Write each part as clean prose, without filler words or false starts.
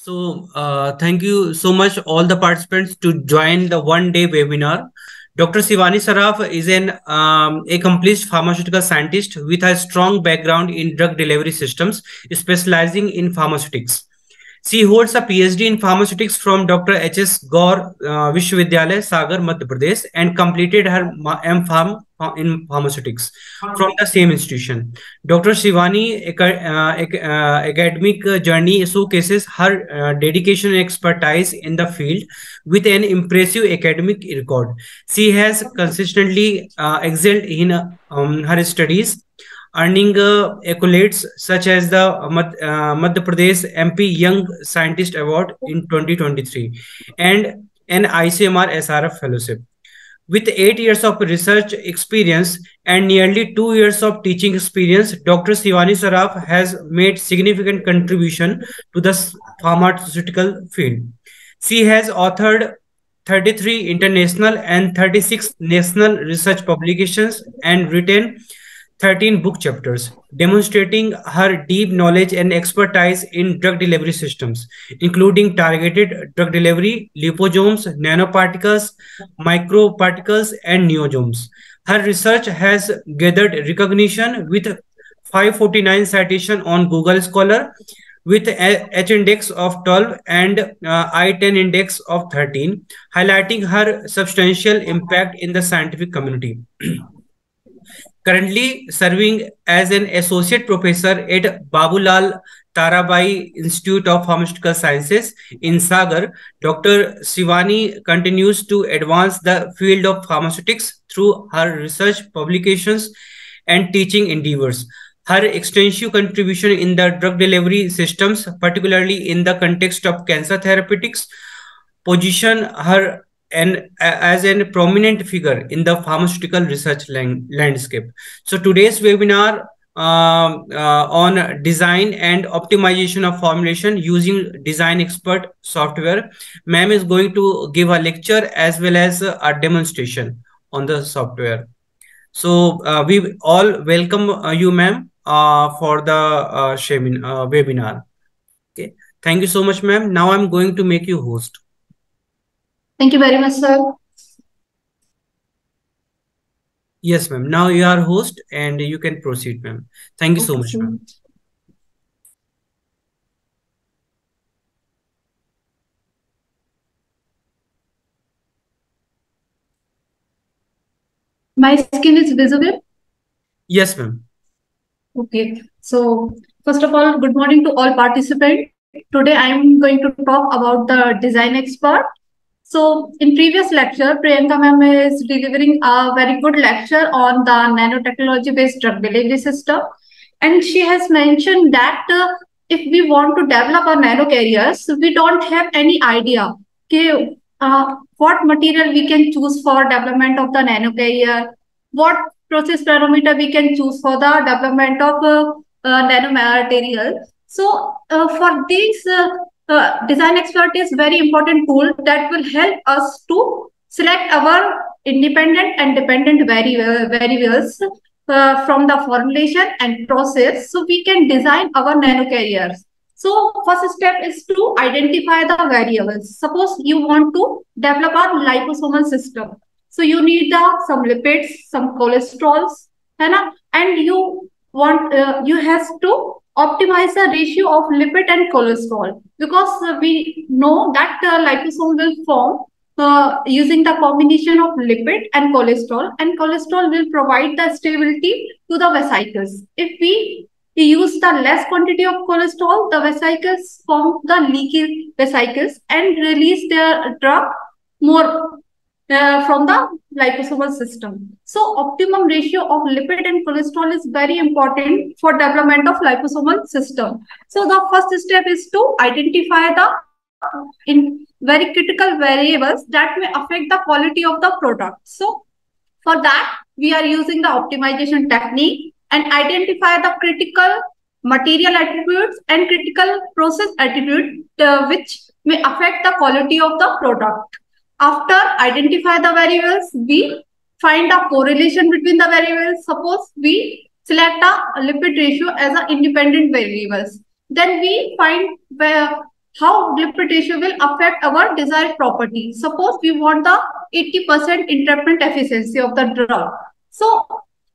Thank you so much, all the participants, to join the one-day webinar. Dr. Shivani Saraf is an accomplished pharmaceutical scientist with a strong background in drug delivery systems, specializing in pharmaceutics. She holds a PhD in pharmaceutics from Dr. H.S. Gaur Vishwavidyalaya, Sagar, Madhya Pradesh, and completed her M.Pharm in pharmaceutics from the same institution. Dr. Shivani academic journey showcases her dedication and expertise in the field with an impressive academic record. She has consistently excelled in her studies, earning accolades such as the Madhya Pradesh MP Young Scientist Award in 2023 and an ICMR SRF Fellowship. With 8 years of research experience and nearly 2 years of teaching experience, Dr. Shivani Saraf has made significant contribution to the pharmaceutical field. She has authored 33 international and 36 national research publications and written 13 book chapters, demonstrating her deep knowledge and expertise in drug delivery systems, including targeted drug delivery, liposomes, nanoparticles, microparticles, and neosomes. Her research has gathered recognition with 549 citation on Google Scholar, with H index of 12 and I-10 index of 13, highlighting her substantial impact in the scientific community. Currently serving as an associate professor at Babulal Tarabai Institute of Pharmaceutical Sciences in Sagar, Dr. Shivani continues to advance the field of pharmaceutics through her research, publications, and teaching endeavors. Her extensive contribution in the drug delivery systems, particularly in the context of cancer therapeutics, position her as a prominent figure in the pharmaceutical research landscape. So today's webinar on design and optimization of formulation using Design Expert software. Ma'am is going to give a lecture as well as a demonstration on the software. So we all welcome you, ma'am, for the webinar. Okay, thank you so much, ma'am. Now I'm going to make you host. Thank you very much, sir. Yes, ma'am. Now you are host and you can proceed, ma'am. Thank you so much, ma'am. My screen is visible? Yes, ma'am. Okay. So first of all, good morning to all participants. Today I am going to talk about the Design Expert. So in previous lecture, Priyanka ma'am is delivering a very good lecture on the nanotechnology based drug delivery system. And she has mentioned that if we want to develop our nano carriers, we don't have any idea what material we can choose for development of the nano carrier, what process parameter we can choose for the development of nanomaterial. So for this, Design Expert is very important tool that will help us to select our independent and dependent variables from the formulation and process, so we can design our nano carriers. So first step is to identify the variables. Suppose you want to develop a liposomal system. So you need some lipids, some cholesterols, and you want you have to optimize the ratio of lipid and cholesterol, because we know that liposome will form using the combination of lipid and cholesterol will provide the stability to the vesicles. If we use the less quantity of cholesterol, the vesicles form the leaky vesicles and release their drug more from the liposomal system. So optimum ratio of lipid and cholesterol is very important for development of liposomal system. So the first step is to identify the very critical variables that may affect the quality of the product. So for that, we are using the optimization technique and identify the critical material attributes and critical process attributes which may affect the quality of the product. After identify the variables, we find a correlation between the variables. Suppose we select a lipid ratio as an independent variables. Then we find how lipid ratio will affect our desired property. Suppose we want the 80% entrapment efficiency of the drug. So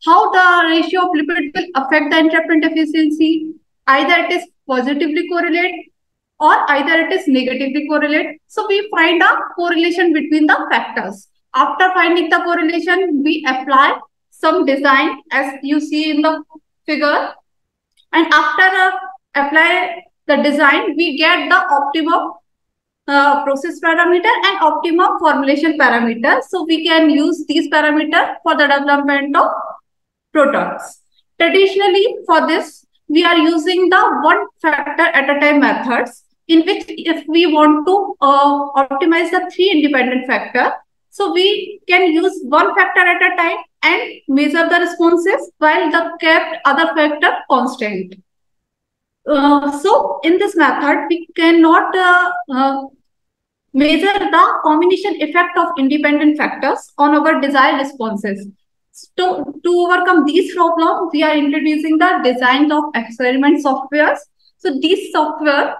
how the ratio of lipid will affect the entrapment efficiency? Either it is positively correlate or either it is negatively correlate. So we find a correlation between the factors. After finding the correlation, we apply some design as you see in the figure. And after apply the design, we get the optimum process parameter and optimum formulation parameter. So we can use these parameters for the development of products. Traditionally, for this, we are using the one factor at a time methods, in which if we want to optimize the three independent factors, so we can use one factor at a time and measure the responses while the kept other factor constant. So in this method, we cannot measure the combination effect of independent factors on our desired responses. To overcome these problems, we are introducing the design of experiment softwares. So these software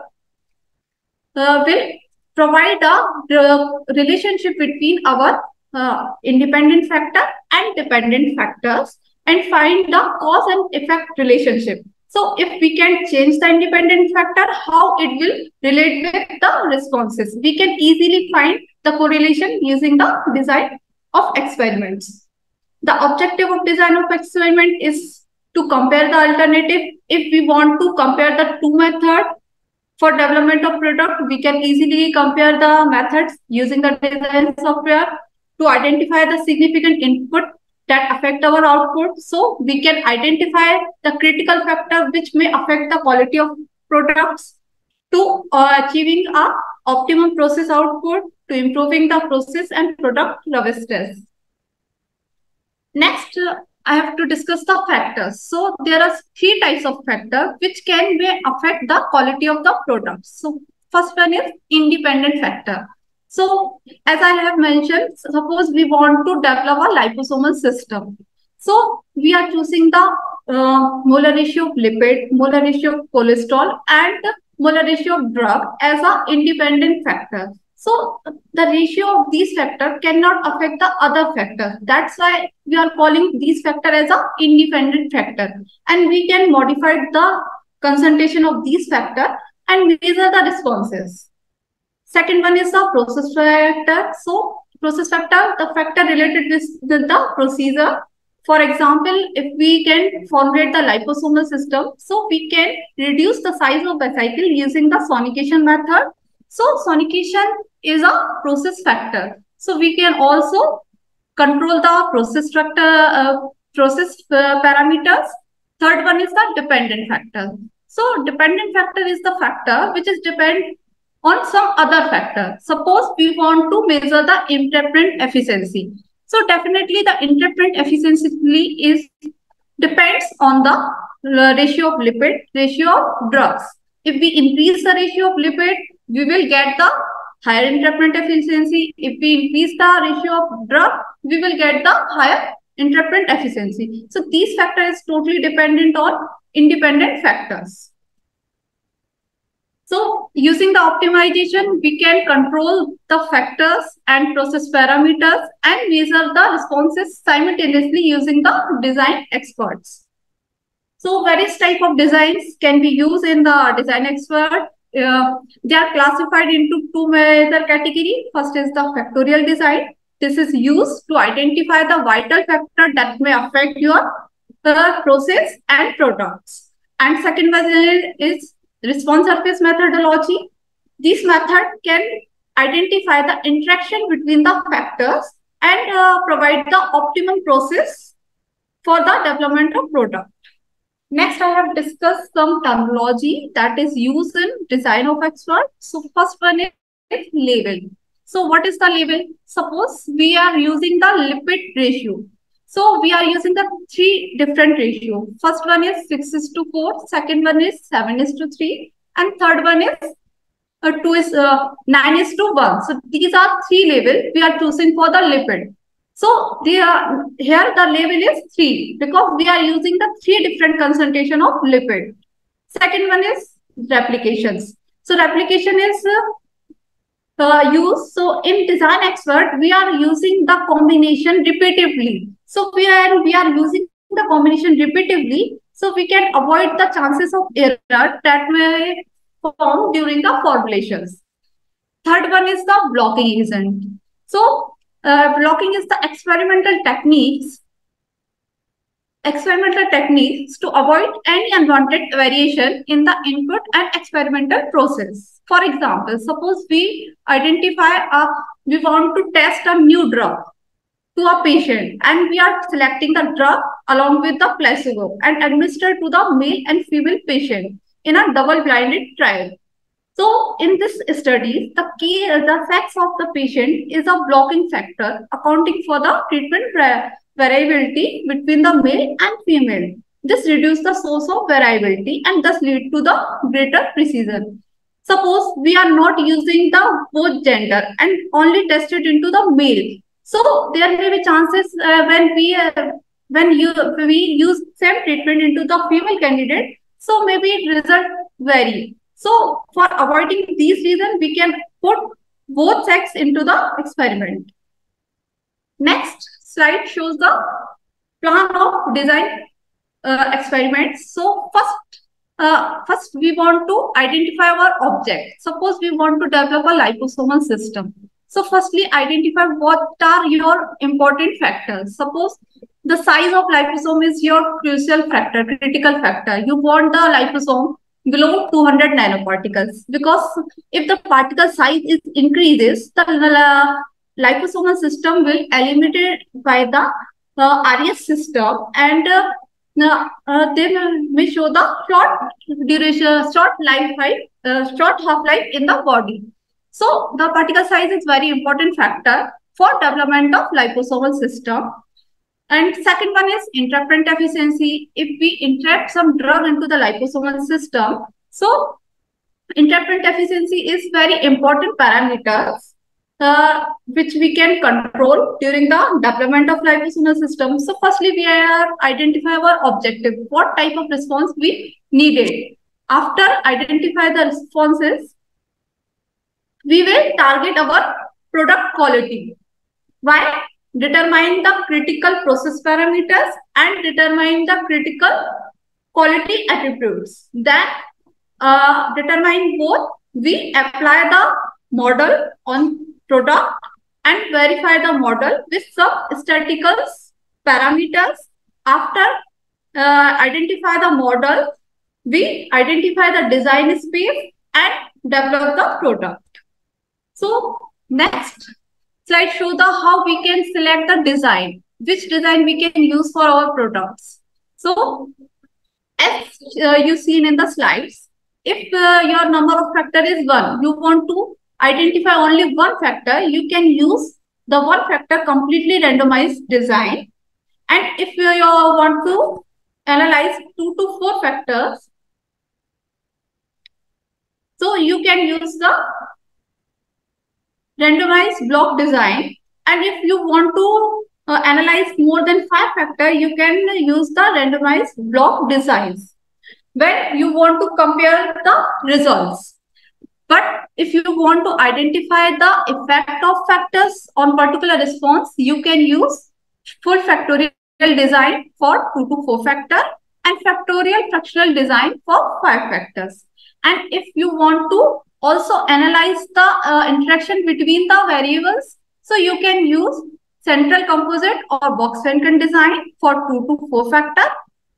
will provide a relationship between our independent factor and dependent factors and find the cause and effect relationship. So if we can change the independent factor, how it will relate with the responses. We can easily find the correlation using the design of experiments. The objective of design of experiment is to compare the alternative. If we want to compare the two methods for development of product, we can easily compare the methods using the design software to identify the significant input that affect our output. So we can identify the critical factor which may affect the quality of products to achieving a optimum process output, to improving the process and product robustness. Next, I have to discuss the factors. So there are three types of factors which may affect the quality of the product. So first one is independent factor. So as I have mentioned, suppose we want to develop a liposomal system. So we are choosing the molar ratio of lipid, molar ratio of cholesterol, and molar ratio of drug as an independent factor. So the ratio of these factors cannot affect the other factors. That's why we are calling these factors as an independent factor. And we can modify the concentration of these factors and measure the responses. Second one is the process factor. So process factor, the factor related with the procedure. For example, if we can formulate the liposomal system, so we can reduce the size of vesicle using the sonication method. So sonication is a process factor. So we can also control the process factor, parameters. Third one is the dependent factor. So dependent factor is the factor which is depend on some other factor. Suppose we want to measure the entrapment efficiency. So definitely the entrapment efficiency depends on the ratio of lipid, ratio of drugs. If we increase the ratio of lipid, we will get the higher entrapment efficiency. If we increase the ratio of drug, we will get the higher entrapment efficiency. So these factors is totally dependent on independent factors. So using the optimization, we can control the factors and process parameters and measure the responses simultaneously using the design experts. So various type of designs can be used in the design expert. They are classified into two major categories. First is the factorial design. This is used to identify the vital factor that may affect your process and products. And second one is response surface methodology. This method can identify the interaction between the factors and provide the optimum process for the development of product. Next, I have discussed some terminology that is used in design of expert. So first one is label. So what is the label? Suppose we are using the lipid ratio. So we are using the three different ratios. First one is 6:4, second one is 7:3, and third one is 9:1. So these are three labels we are choosing for the lipid. So here the label is 3 because we are using the 3 different concentration of lipid. Second one is replications. So replication is used. So in design expert, we are using the combination repeatedly. So we are using the combination repeatedly, so we can avoid the chances of error that may form during the formulations. Third one is the blocking agent. So blocking is the experimental techniques to avoid any unwanted variation in the input and experimental process. For example, suppose we we want to test a new drug to a patient, and we are selecting the drug along with the placebo and administer to the male and female patient in a double-blinded trial. So in this study, the sex of the patient is a blocking factor accounting for the treatment variability between the male and female. This reduces the source of variability and thus lead to the greater precision. Suppose we are not using the both gender and only tested into the male. So there may be chances when we use same treatment into the female candidate. So maybe result vary. So for avoiding these reasons, we can put both sex into the experiment. Next slide shows the plan of design experiments. So first we want to identify our object. Suppose we want to develop a liposomal system. So firstly, identify what are your important factors. Suppose the size of liposome is your critical factor. You want the liposome below 200 nanoparticles, because if the particle size increases, the liposomal system will eliminated by the RES system, and they may show the short half-life in the body. So the particle size is very important factor for development of liposomal system. And second one is entrapment efficiency. If we entrap some drug into the liposomal system, so entrapment efficiency is very important parameters which we can control during the development of liposomal system. So firstly, we are identify our objective, what type of response we needed. After identify the responses, we will target our product quality. Why? Determine the critical process parameters and determine the critical quality attributes. Then determine both, we apply the model on product and verify the model with some statistical parameters. After identify the model, we identify the design space and develop the product. So next slide show the how we can select the design, which design we can use for our products. So as you seen in the slides, if your number of factor is 1, you want to identify only one factor, you can use the one factor completely randomized design. And if you want to analyze 2 to 4 factors, so you can use the randomized block design. And if you want to analyze more than 5 factors, you can use the randomized block designs when you want to compare the results. But if you want to identify the effect of factors on particular response, you can use full factorial design for 2 to 4 factor and factorial fractional design for 5 factors. And if you want to also analyze the interaction between the variables, so you can use central composite or Box-Venken design for 2 to 4 factor.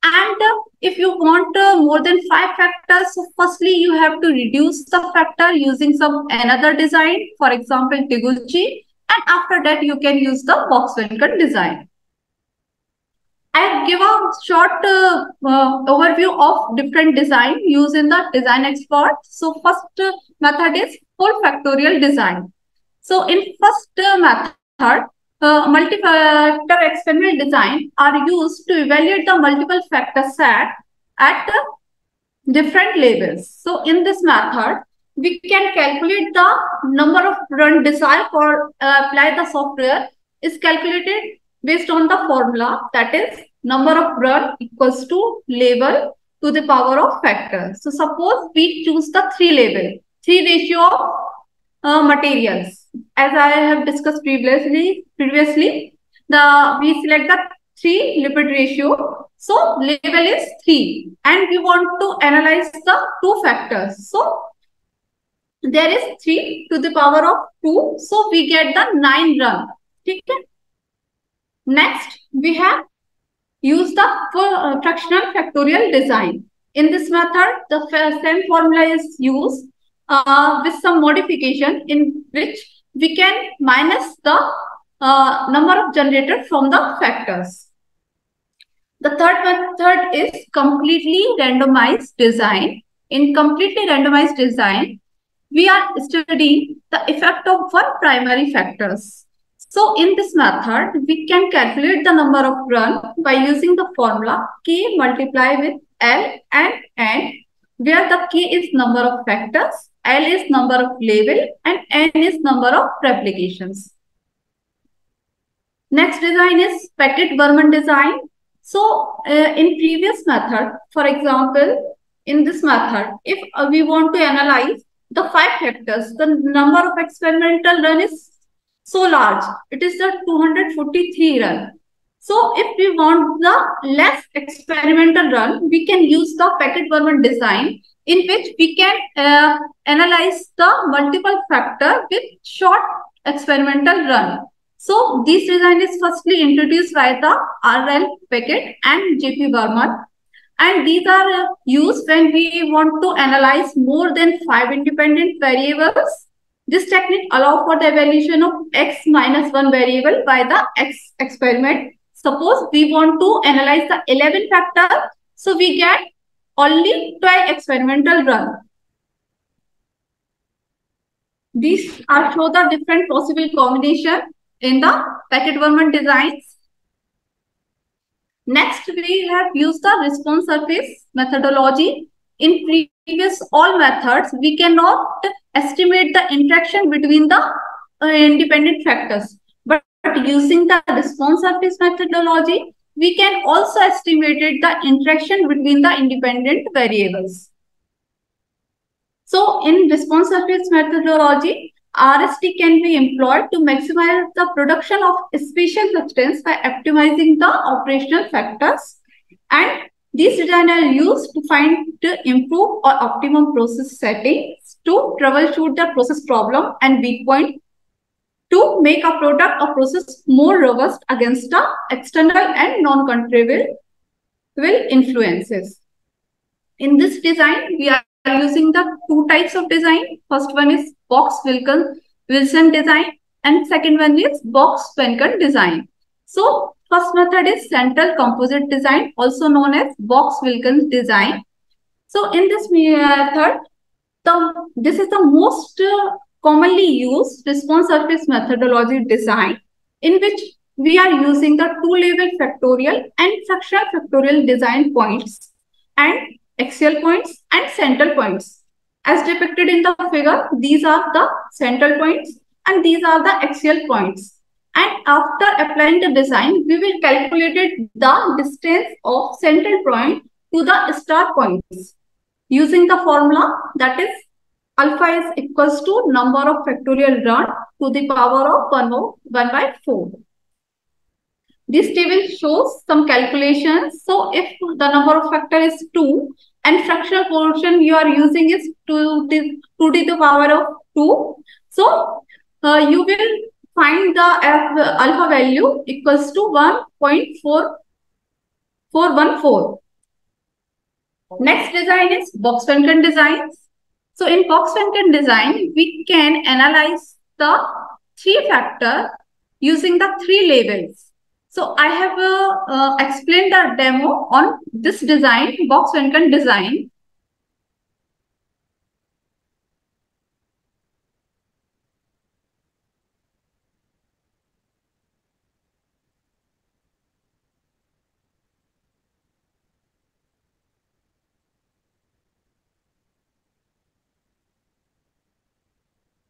And if you want more than 5 factors, so firstly you have to reduce the factor using some another design, for example Deguchi, and after that you can use the Box-Venken design. I give a short overview of different design used in the design expert. So first method is full factorial design. So in first method, multi-factor experiment design are used to evaluate the multiple factor set at different levels. So in this method, we can calculate the number of run desired for apply the software is calculated based on the formula, that is number of run equals to label to the power of factor. So suppose we choose the 3 label. ratio of materials. As I have discussed previously, we select the 3 lipid ratio. So level is 3, and we want to analyze the 2 factors. So there is 3 to the power of 2. So we get the 9 run. Okay. Next, we have used the fractional factorial design. In this method, the same formula is used with some modification, in which we can minus the number of generated from the factors. The third method is completely randomized design. In completely randomized design, we are studying the effect of one primary factors. So in this method, we can calculate the number of run by using the formula K multiply with L and N, where the K is number of factors, L is number of label, and N is number of replications. Next design is Packet-Burman design. So in previous method, for example, in this method, if we want to analyze the 5 factors, the number of experimental run is so large. It is the 243 run. So if we want the less experimental run, we can use the Packet-Burman design, in which we can analyze the multiple factor with short experimental run. So this design is firstly introduced by the R.L. Packet and J.P. Burman. And these are used when we want to analyze more than 5 independent variables. This technique allows for the evaluation of X minus 1 variable by the X experiment. Suppose we want to analyze the 11 factors, so we get only 12 experimental run. These are show the different possible combination in the Packet-Burman designs. Next, we have used the response surface methodology. In previous all methods, we cannot estimate the interaction between the independent factors. But using the response surface methodology, we can also estimate the interaction between the independent variables. So in response surface methodology, RST can be employed to maximize the production of special substance by optimizing the operational factors, and these designs are used to find the improve or optimum process settings, to troubleshoot the process problem and weak point, to make a product or process more robust against the external and non-controllable influences. In this design, we are using the 2 types of design. First one is Box-Wilson design, and second one is Box-Venken design. So first method is central composite design, also known as Box-Wilson design. So in this method, this is the most commonly used response surface methodology design, in which we are using the 2-level factorial and fractional factorial design points, and axial points and central points. As depicted in the figure, these are the central points and these are the axial points. And after applying the design, we will calculate the distance of central point to the star points using the formula, that is alpha is equals to number of factorial run to the power of 1 by 4. This table shows some calculations. So if the number of factor is 2 and fractional portion you are using is 2 to the power of 2, so you will find the alpha value equals to 1.4414. Next design is Box-Venken designs. So in Box-Venken design, we can analyze the 3 factor using the 3 labels. So I have explained the demo on this design, Box-Venken design.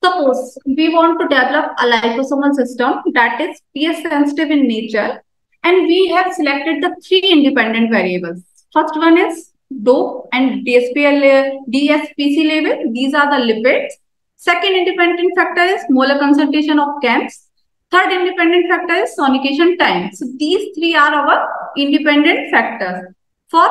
Suppose we want to develop a liposomal system that is pH sensitive in nature, and we have selected the 3 independent variables. First one is DOPE and DSPC level. These are the lipids. Second independent factor is molar concentration of CAMs. Third independent factor is sonication time. So these three are our independent factors. For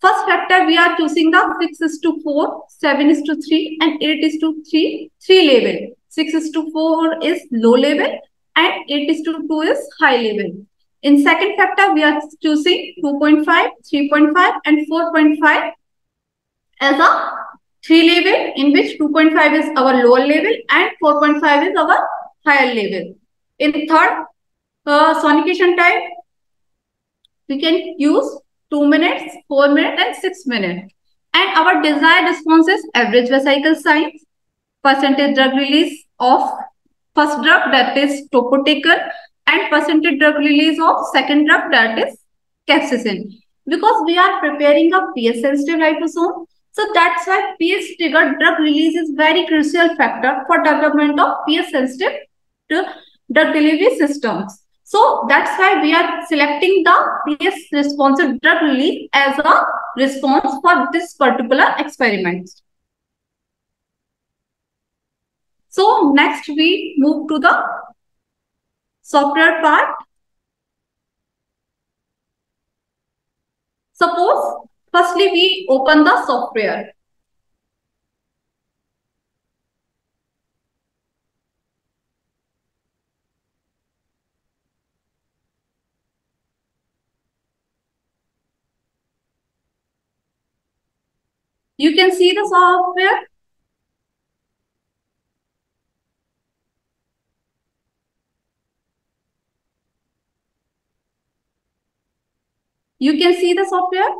first factor, we are choosing the 6:4, 7:3, and 8:3 level. 6:4 is low level and 8:2 is high level. In second factor, we are choosing 2.5, 3.5, and 4.5 as a 3 level, in which 2.5 is our lower level and 4.5 is our higher level. In third, sonication time, we can use 2 minutes, 4 minutes, and 6 minutes. And our desired response is average vesicle size, percentage drug release of first drug, that is topotecan, and percentage drug release of second drug, that is capsaicin. Because we are preparing a pH sensitive liposome, so that's why pH triggered drug release is very crucial factor for development of pH sensitive drug delivery systems. So that's why we are selecting the pH responsive drug release as a response for this particular experiment. So next we move to the software part. Suppose firstly we open the software. You can see the software. You can see the software.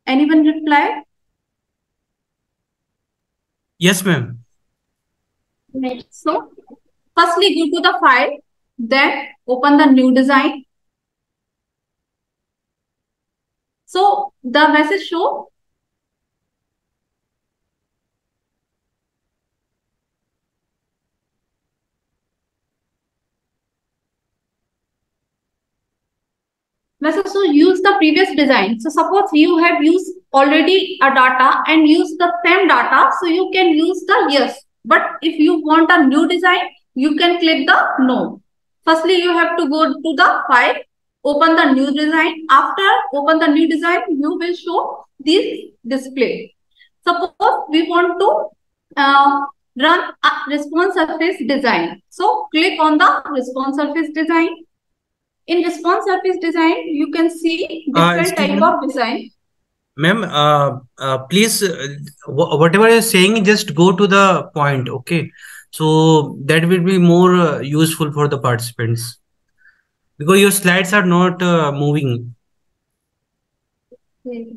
Anyone reply? Yes, ma'am. Right. So, firstly go to the file, then open the new design. So, the message show so use the previous design. So suppose you have used already a data and use the same data, so you can use the yes. But if you want a new design, you can click the no. Firstly, you have to go to the file, open the new design. After open the new design, you will show this display. Suppose we want to run a response surface design. So click on the response surface design. In response surface design, you can see different type of design. Ma'am, please, whatever you're saying, just go to the point, okay? So that will be more useful for the participants. Because your slides are not moving. Okay.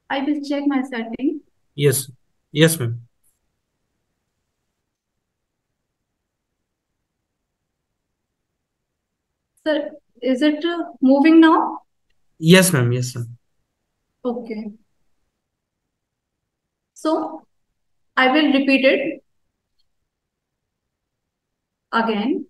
I will check my setting. Yes. Yes, ma'am. Sir, is it moving now? Yes, ma'am. Yes, ma'am. Okay. So, I will repeat it again.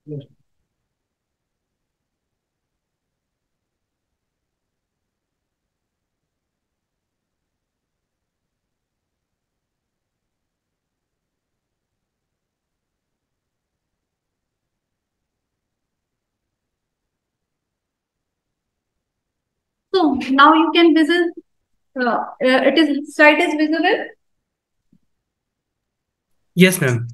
Yes. So, now you can visit, slide is visible. Yes, ma'am.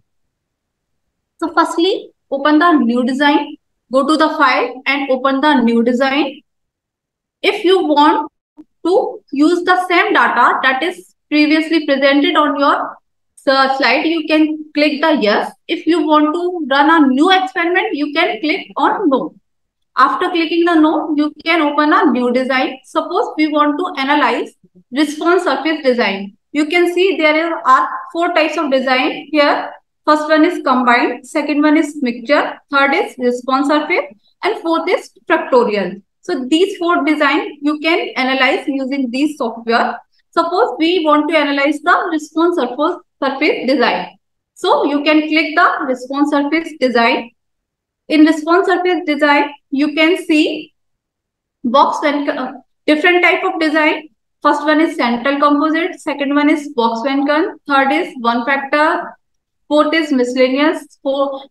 So, firstly, open the new design, go to the file and open the new design. If you want to use the same data that is previously presented on your slide, you can click the yes. If you want to run a new experiment, you can click on no. After clicking the no, you can open a new design. Suppose we want to analyze response surface design. You can see there are 4 types of design here. First one is combined, second one is mixture, third is response surface, and fourth is factorial. So these 4 design you can analyze using these software. Suppose we want to analyze the response surface design. So you can click the response surface design. In response surface design, you can see box different type of design. First one is central composite, second one is box Vencan, third is one factor, fourth is miscellaneous,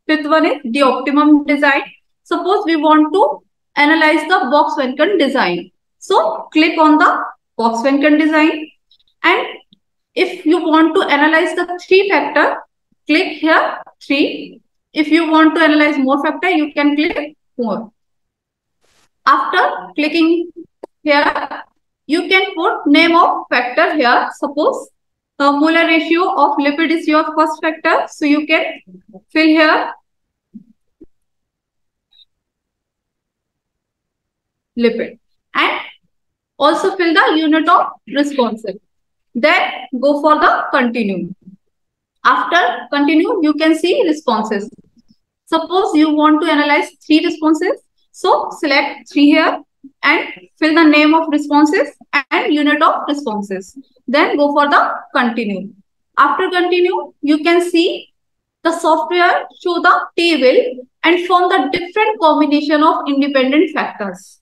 fifth one is the optimum design. Suppose we want to analyze the box Vencan design. So click on the box Vencan design, and if you want to analyze the 3 factor, click here 3. If you want to analyze more factor, you can click more. After clicking here, you can put name of factor here. Suppose the molar ratio of lipid is your first factor. So you can fill here lipid and also fill the unit of responsive. Then go for the continue. After continue, you can see responses. Suppose you want to analyze 3 responses. So select 3 here and fill the name of responses and unit of responses. Then go for the continue. After continue, you can see the software show the table and form the different combination of independent factors.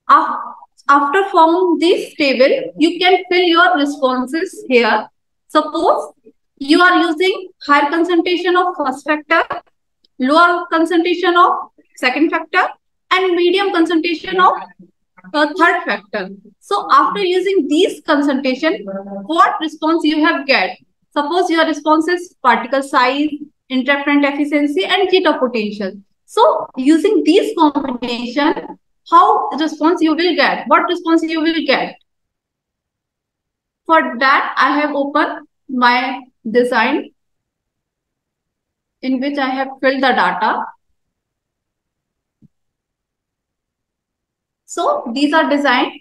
After forming this table, you can fill your responses here. Suppose you are using higher concentration of first factor, lower concentration of second factor, and medium concentration of third factor. So after using these concentration, what response you have get? Suppose your response is particle size, interference efficiency, and zeta potential. So using these combination, how response you will get? What response you will get? For that, I have opened my design in which I have filled the data. So these are design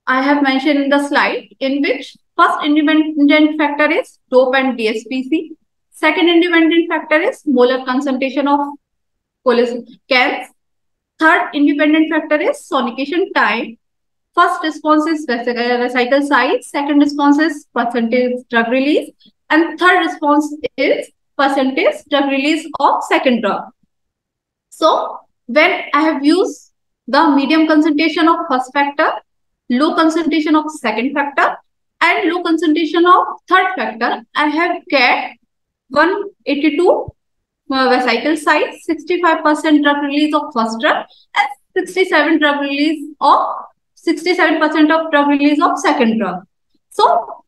I have mentioned in the slide, in which first independent factor is dope and DSPC. Second independent factor is molar concentration of cans. Third independent factor is sonication time. First response is vesicle size. Second response is percentage drug release. And third response is percentage drug release of second drug. So when I have used the medium concentration of first factor, low concentration of second factor, and low concentration of third factor, I have get 182 vesicle size, 65% drug release of first drug, and 67% of drug release of second drug. So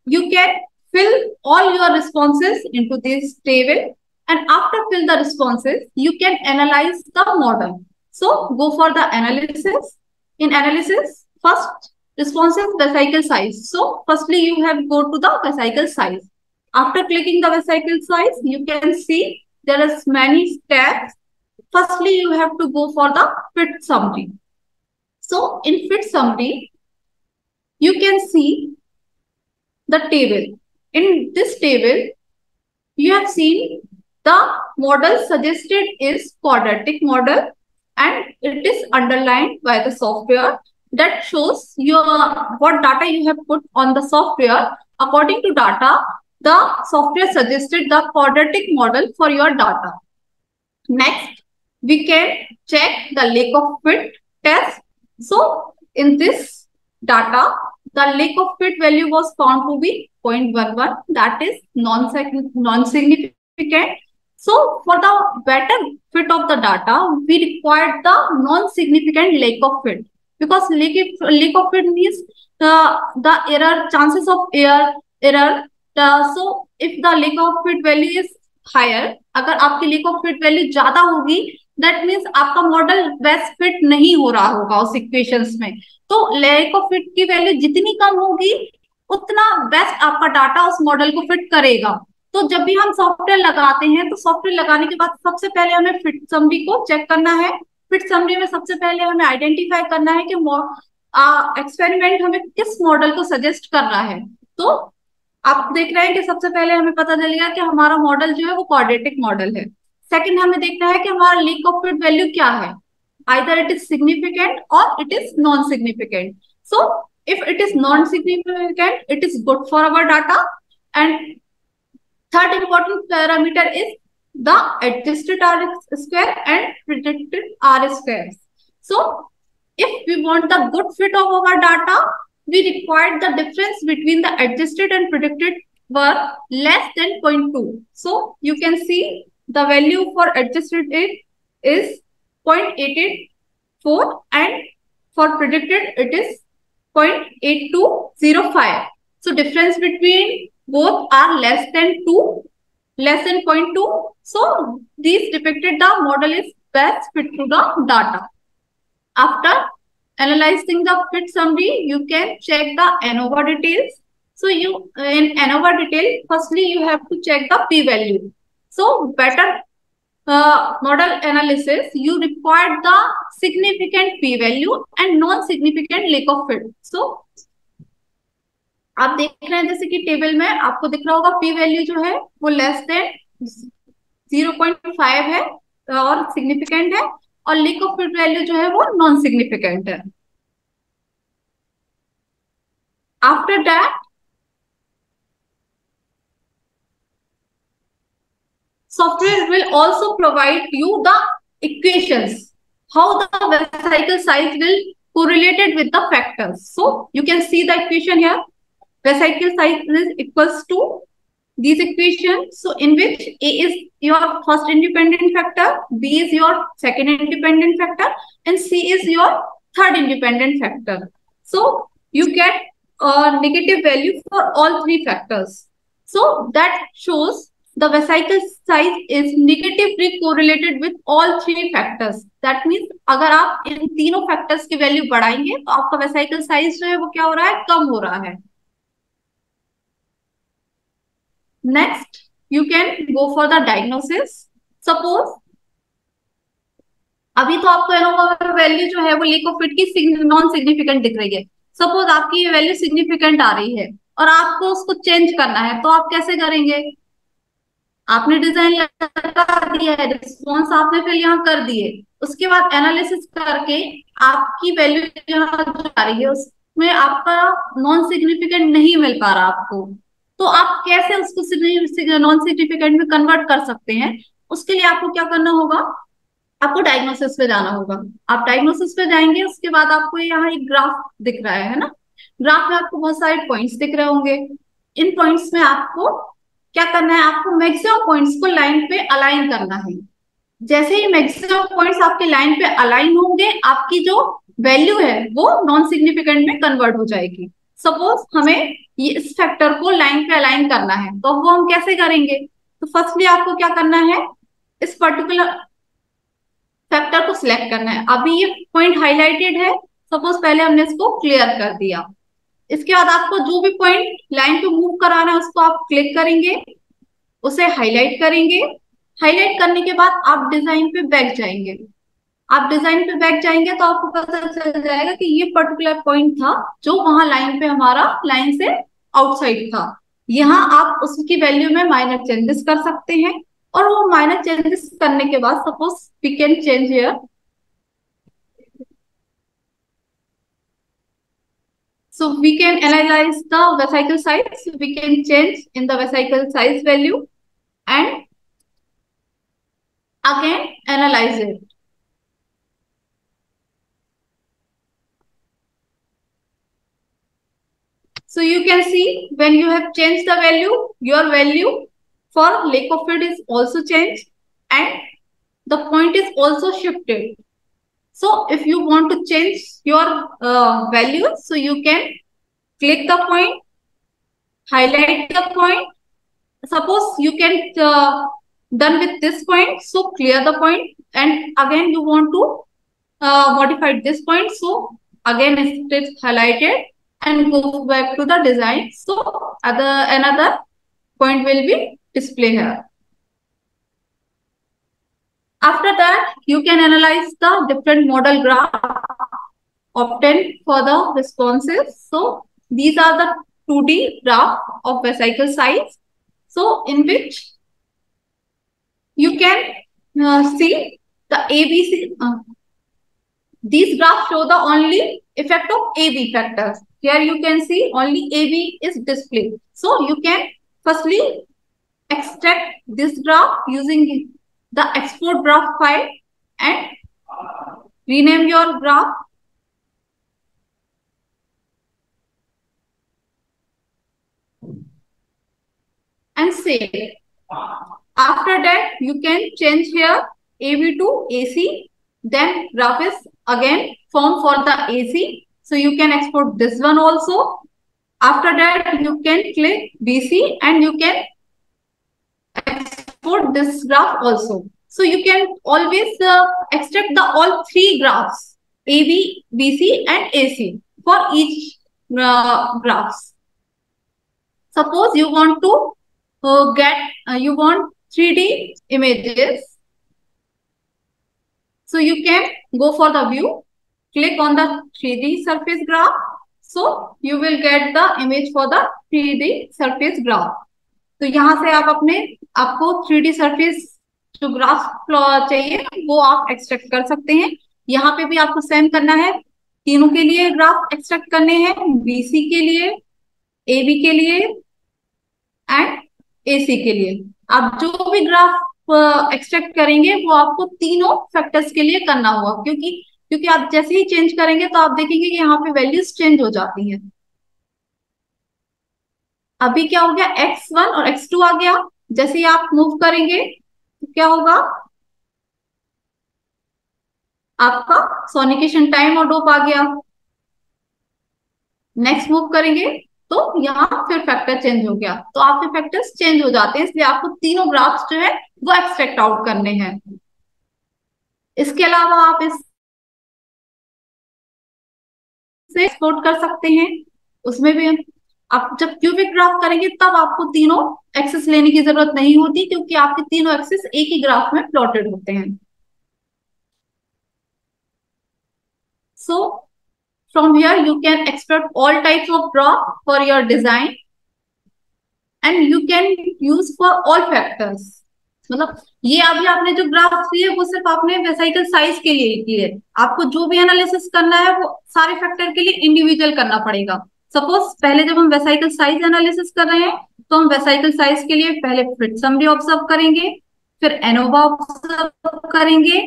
you can fill all your responses into this table, and after fill the responses, you can analyze the model. So go for the analysis. In analysis, first responses vesicle size. So firstly, you have go to the vesicle size. After clicking the vesicle size, you can see there is many steps. Firstly, you have to go for the fit summary. So in fit summary, you can see the table. In this table, you have seen the model suggested is quadratic model, and it is underlined by the software that shows your what data you have put on the software. According to data, the software suggested the quadratic model for your data. Next, we can check the lake of fit test. So in this data, the lake of fit value was found to be 0.11, that is non-significant. So for the better fit of the data, we required the non-significant lake of fit, because lake of fit means the error, chances of error. So if the lake of fit value is higher, अगर आपकी lake of fit value ज्यादा होगी, that means आपका model best fit नहीं हो रहा होगा उस इक्वेशंस में. तो lake of fit की वैल्यू जितनी कम होगी, उतना बेस्ट आपका डाटा उस मॉडल को फिट करेगा. तो जब भी हम सॉफ्टवेयर लगाते हैं तो सॉफ्टवेयर लगाने के बाद सबसे पहले हमें फिट समरी को चेक करना है। फिट समरी में सबसे पहले हमें आइडेंटिफाई करना है कि एक्सपेरिमेंट हमें किस मॉडल को सजेस्ट कर रहा है। तो आप देख रहे हैं कि सबसे पहले हमें पता चलेगा कि हमारा मॉडल जो है वो क्वाड्रेटिक मॉडल है। सेकंड हमें देखना है कि हमारा लीक ऑफ फिट वैल्यू क्या है, आइदर इट इज सिग्निफिकेंट और it is non significant. So if it is non significant it is good for our data. And third important parameter is the adjusted R square and predicted R square. So if we want the good fit of our data, we require the difference between the adjusted and predicted were less than 0.2. So you can see the value for adjusted it is 0.884 and for predicted it is 0.8205. So difference between both are less than 0.2. So these depicted the model is best fit to the data. After analyzing the fit summary, you can check the ANOVA details. So you in ANOVA detail, firstly you have to check the p-value. So better model analysis, you require the significant p-value and non-significant lack of fit. So आप देख रहे हैं जैसे कि table में आपको दिख रहा होगा पी वैल्यू जो है वो लेस देन 0.5 है और सिग्निफिकेंट है, और लीक ऑफ फिट वैल्यू जो है वो नॉन सिग्निफिकेंट है। After that software will also provide you the equations how the vesicle size will correlated with the factors. So you can see the equation here. Vesicle size is equals to these equations. So in which A is your first independent factor, B is your second independent factor, and C is your third independent factor. So you get a negative value for all three factors. So that shows the vesicle size is negatively correlated with all three factors. That means अगर आप इन तीनों factors की value बढ़ाएंगे तो आपका vesicle size जो है वो क्या हो रहा है, कम हो रहा है। Next, you can go for the diagnosis. Suppose अभी तो आपको एनोवा वैल्यू जो है वो लीक ऑफ फिट की नॉन सिग्निफिकेंट दिख रही है। सपोज आपकी ये वैल्यू सिग्निफिकेंट आ रही है और आपको उसको चेंज करना है, तो आप कैसे करेंगे? आपने डिजाइन लगा दिया है, रिस्पॉन्स आपने फिर यहाँ कर दिए, उसके बाद एनालिसिस करके आपकी वैल्यू यहाँ जो आ रही है उसमें आपका नॉन सिग्निफिकेंट नहीं मिल पा रहा आपको, तो आप कैसे उसको नॉन सिग्निफिकेंट में कन्वर्ट कर सकते हैं? उसके लिए आपको क्या करना होगा, आपको डायग्नोसिस पे जाना होगा। आप डायग्नोसिस पे जाएंगे, उसके बाद आपको यहाँ एक ग्राफ दिख रहा है ना, ग्राफ में आपको बहुत सारे पॉइंट्स दिख रहे होंगे। इन पॉइंट्स में आपको क्या करना है, आपको मैक्सिमम पॉइंट्स को लाइन पे अलाइन करना है। जैसे ही मैक्सिमम पॉइंट्स आपके लाइन पे अलाइन होंगे, आपकी जो वैल्यू है वो नॉन सिग्निफिकेंट में कन्वर्ट हो जाएगी। सपोज हमें ये इस फैक्टर को लाइन पे अलाइन करना है, तो वो हम कैसे करेंगे? तो फर्स्टली आपको क्या करना है, इस पर्टिकुलर फैक्टर को सिलेक्ट करना है। अभी ये पॉइंट हाईलाइटेड है, सपोज पहले हमने इसको क्लियर कर दिया। इसके बाद आपको जो भी पॉइंट लाइन पे मूव कराना है उसको आप क्लिक करेंगे, उसे हाईलाइट करेंगे। हाईलाइट करने के बाद आप डिजाइन पे बैक जाएंगे। आप डिजाइन पे बैक जाएंगे तो आपको पता चल जाएगा कि ये पर्टिकुलर पॉइंट था जो वहां लाइन पे हमारा लाइन से आउटसाइड था। यहाँ आप उसकी वैल्यू में माइनर चेंजेस कर सकते हैं, और वो माइनर चेंजेस करने के बाद suppose we can change here. So we can analyze the vesicle size. We can change in the vesicle size value and again analyze it. So you can see when you have changed the value, your value for lack of fit is also changed and the point is also shifted. So if you want to change your value, so you can click the point, highlight the point. Suppose you can done with this point, so clear the point, and again you want to modify this point, so again it is highlighted and go back to the design. So another point will be display here. After that, you can analyze the different model graph obtained for the responses. So these are the 2D graph of vesicle size. So in which you can see the ABC. These graphs show the only effect of AB factors. Here you can see only AB is displayed. So you can firstly extract this graph using the export graph file and rename your graph. And save. After that, you can change here AB to AC. Then graph is again formed for the AC. So you can export this one also. After that, you can click BC and you can export this graph also. So you can always extract the all three graphs, AB, BC and AC for each graphs. Suppose you want to you want 3D images. So you can go for the view, click on the 3D surface graph. So you will get the image for the 3D surface graph. तो यहाँ से आप आपको 3D surface जो graph चाहिए वो आप extract कर सकते हैं। यहाँ पे भी आपको सेम करना है, तीनों के लिए ग्राफ एक्सट्रैक्ट करने हैं, BC के लिए, AB के लिए एंड AC के लिए। आप जो भी ग्राफ एक्सट्रैक्ट करेंगे वो आपको तीनों फैक्टर्स के लिए करना होगा, क्योंकि आप जैसे ही चेंज करेंगे तो आप देखेंगे कि यहाँ पे वैल्यूज चेंज हो जाती हैं। अभी क्या हो गया, x1 और x2 आ गया। जैसे ही आप मूव करेंगे तो क्या होगा, आपका सोनिकेशन टाइम और डोप आ गया। नेक्स्ट मूव करेंगे तो यहाँ फिर फैक्टर चेंज हो गया। तो आपके फैक्टर्स चेंज हो जाते हैं, इसलिए आपको तीनों ग्राफ्स जो है वो एक्सट्रैक्ट आउट करने हैं। इसके अलावा आप इससे एक्सपोर्ट कर सकते हैं। उसमें भी आप जब क्यूबिक ग्राफ करेंगे तब आपको तीनों एक्सेस लेने की जरूरत नहीं होती, क्योंकि आपके तीनों एक्सेस एक ही ग्राफ में प्लॉटेड होते हैं। So from here you can export all types of graph for your design and you can use for all factors. मतलब ये अभी आपने जो ग्राफ दिए वो सिर्फ आपने वेसिकल साइज के लिए किए। आपको जो भी एनालिसिस करना है वो सारे फैक्टर के लिए इंडिविजुअल करना पड़ेगा। सपोज पहले जब हम वेसिकल साइज एनालिसिस कर रहे हैं तो हम वेसिकल साइज के लिए पहले फिट समरी ऑब्जर्व करेंगे, फिर एनोवा ऑब्जर्व करेंगे।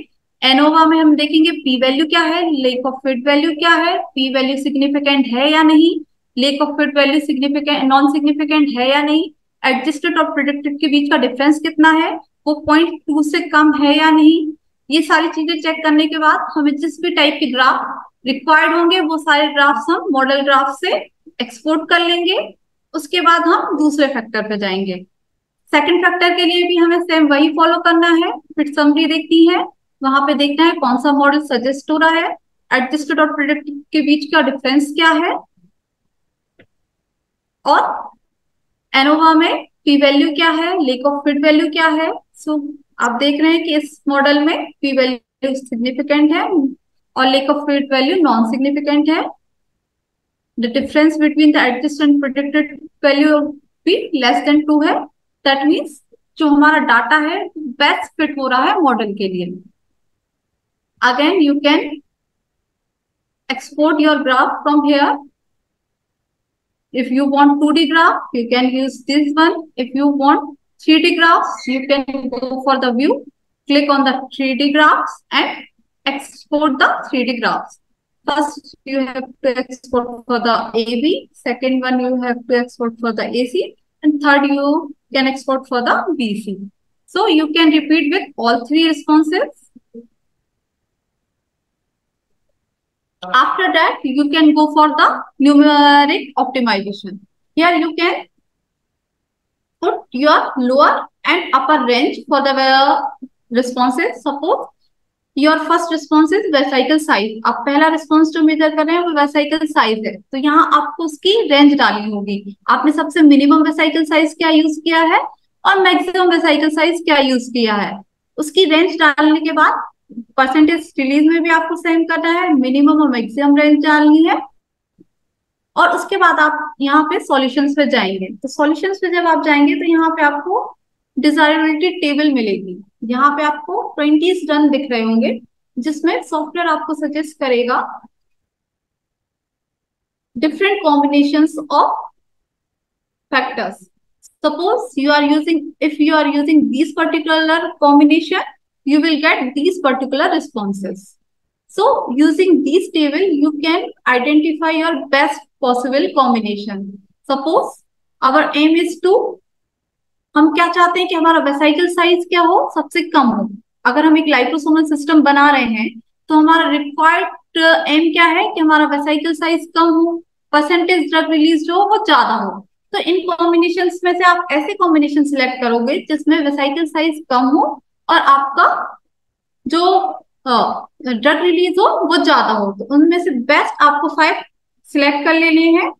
एनोवा में हम देखेंगे पी वैल्यू क्या है, लेक ऑफ फिट वैल्यू क्या है, पी वैल्यू सिग्निफिकेंट है या नहीं, lake of fit value significant non significant है या नहीं, एडजस्टेड और प्रेडिक्टेड के बीच का डिफरेंस कितना है, वो 0.2 से कम है या नहीं। ये सारी चीजें चेक करने के बाद हमें जिस भी टाइप के ग्राफ रिक्वायर्ड होंगे वो सारे ग्राफ्स हम मॉडल ग्राफ से एक्सपोर्ट कर लेंगे। उसके बाद हम दूसरे फैक्टर पे जाएंगे। सेकंड फैक्टर के लिए भी हमें सेम वही फॉलो करना है। फिट समरी देखती है, वहां पे देखना है कौन सा मॉडल सजेस्ट हो रहा है, एडजस्टेड और प्रेडिक्टेड के बीच का डिफरेंस क्या है, और एनोवा में पी वैल्यू क्या है, लेक ऑफ फिट वैल्यू क्या है। सो आप देख रहे हैं कि इस मॉडल में पी वैल्यू सिग्निफिकेंट है और lack of fit value non significant है। The difference between the adjusted and predicted value भी लेस देन 2 है। दैट मीन्स जो हमारा डाटा है बेस्ट फिट हो रहा है मॉडल के लिए। Again, you can export your graph from here. If you want 2D graph, you can use this one. If you want 3D graphs, you can go for the view, click on the 3D graphs and export the 3D graphs. First, you have to export for the AB. Second one, you have to export for the AC. And third, you can export for the BC. So you can repeat with all three responses. After that, you can go for the numeric optimization. Here you can put your lower and upper range for the responses. Suppose your first response is vesicle size. आप पहला response जो major कर रहे हैं वो vesicle size है, तो यहाँ आपको उसकी रेंज डालनी होगी। आपने सबसे मिनिमम वेसिकल साइज क्या यूज किया है और मैक्सिमम वेसाइकल साइज क्या यूज किया है, उसकी रेंज डालने के बाद परसेंटेज रिलीज में भी आपको सेम करना है, मिनिमम और मैक्सिमम रेंज डालनी है। और उसके बाद आप यहाँ पे सॉल्यूशंस पे जाएंगे। तो सॉल्यूशंस पे जब आप जाएंगे तो यहाँ पे आपको डिजायरेबिलिटी टेबल मिलेगी। यहाँ पे आपको 20 रन दिख रहे होंगे, जिसमें सॉफ्टवेयर आपको सजेस्ट करेगा different combinations of factors. Suppose you are using, if you are using these particular combination, you will get these particular responses. So using this table, you can identify your best possible combination. Suppose our aim is to, हम क्या चाहते हैं कि हमारा vesicle size क्या हो, सबसे कम हो। अगर हम एक लाइपोसोमल सिस्टम बना रहे हैं तो हमारा रिक्वायर्ड एम क्या है कि हमारा वेसाइकल साइज कम हो, परसेंटेज ड्रग रिलीज जो वो ज्यादा हो। तो इन कॉम्बिनेशन में से आप ऐसे कॉम्बिनेशन सिलेक्ट करोगे जिसमें वेसाइकल साइज कम हो और आपका जो ड्रग रिलीज हो वो ज्यादा हो। तो उनमें से बेस्ट आपको 5 सिलेक्ट कर लेने हैं।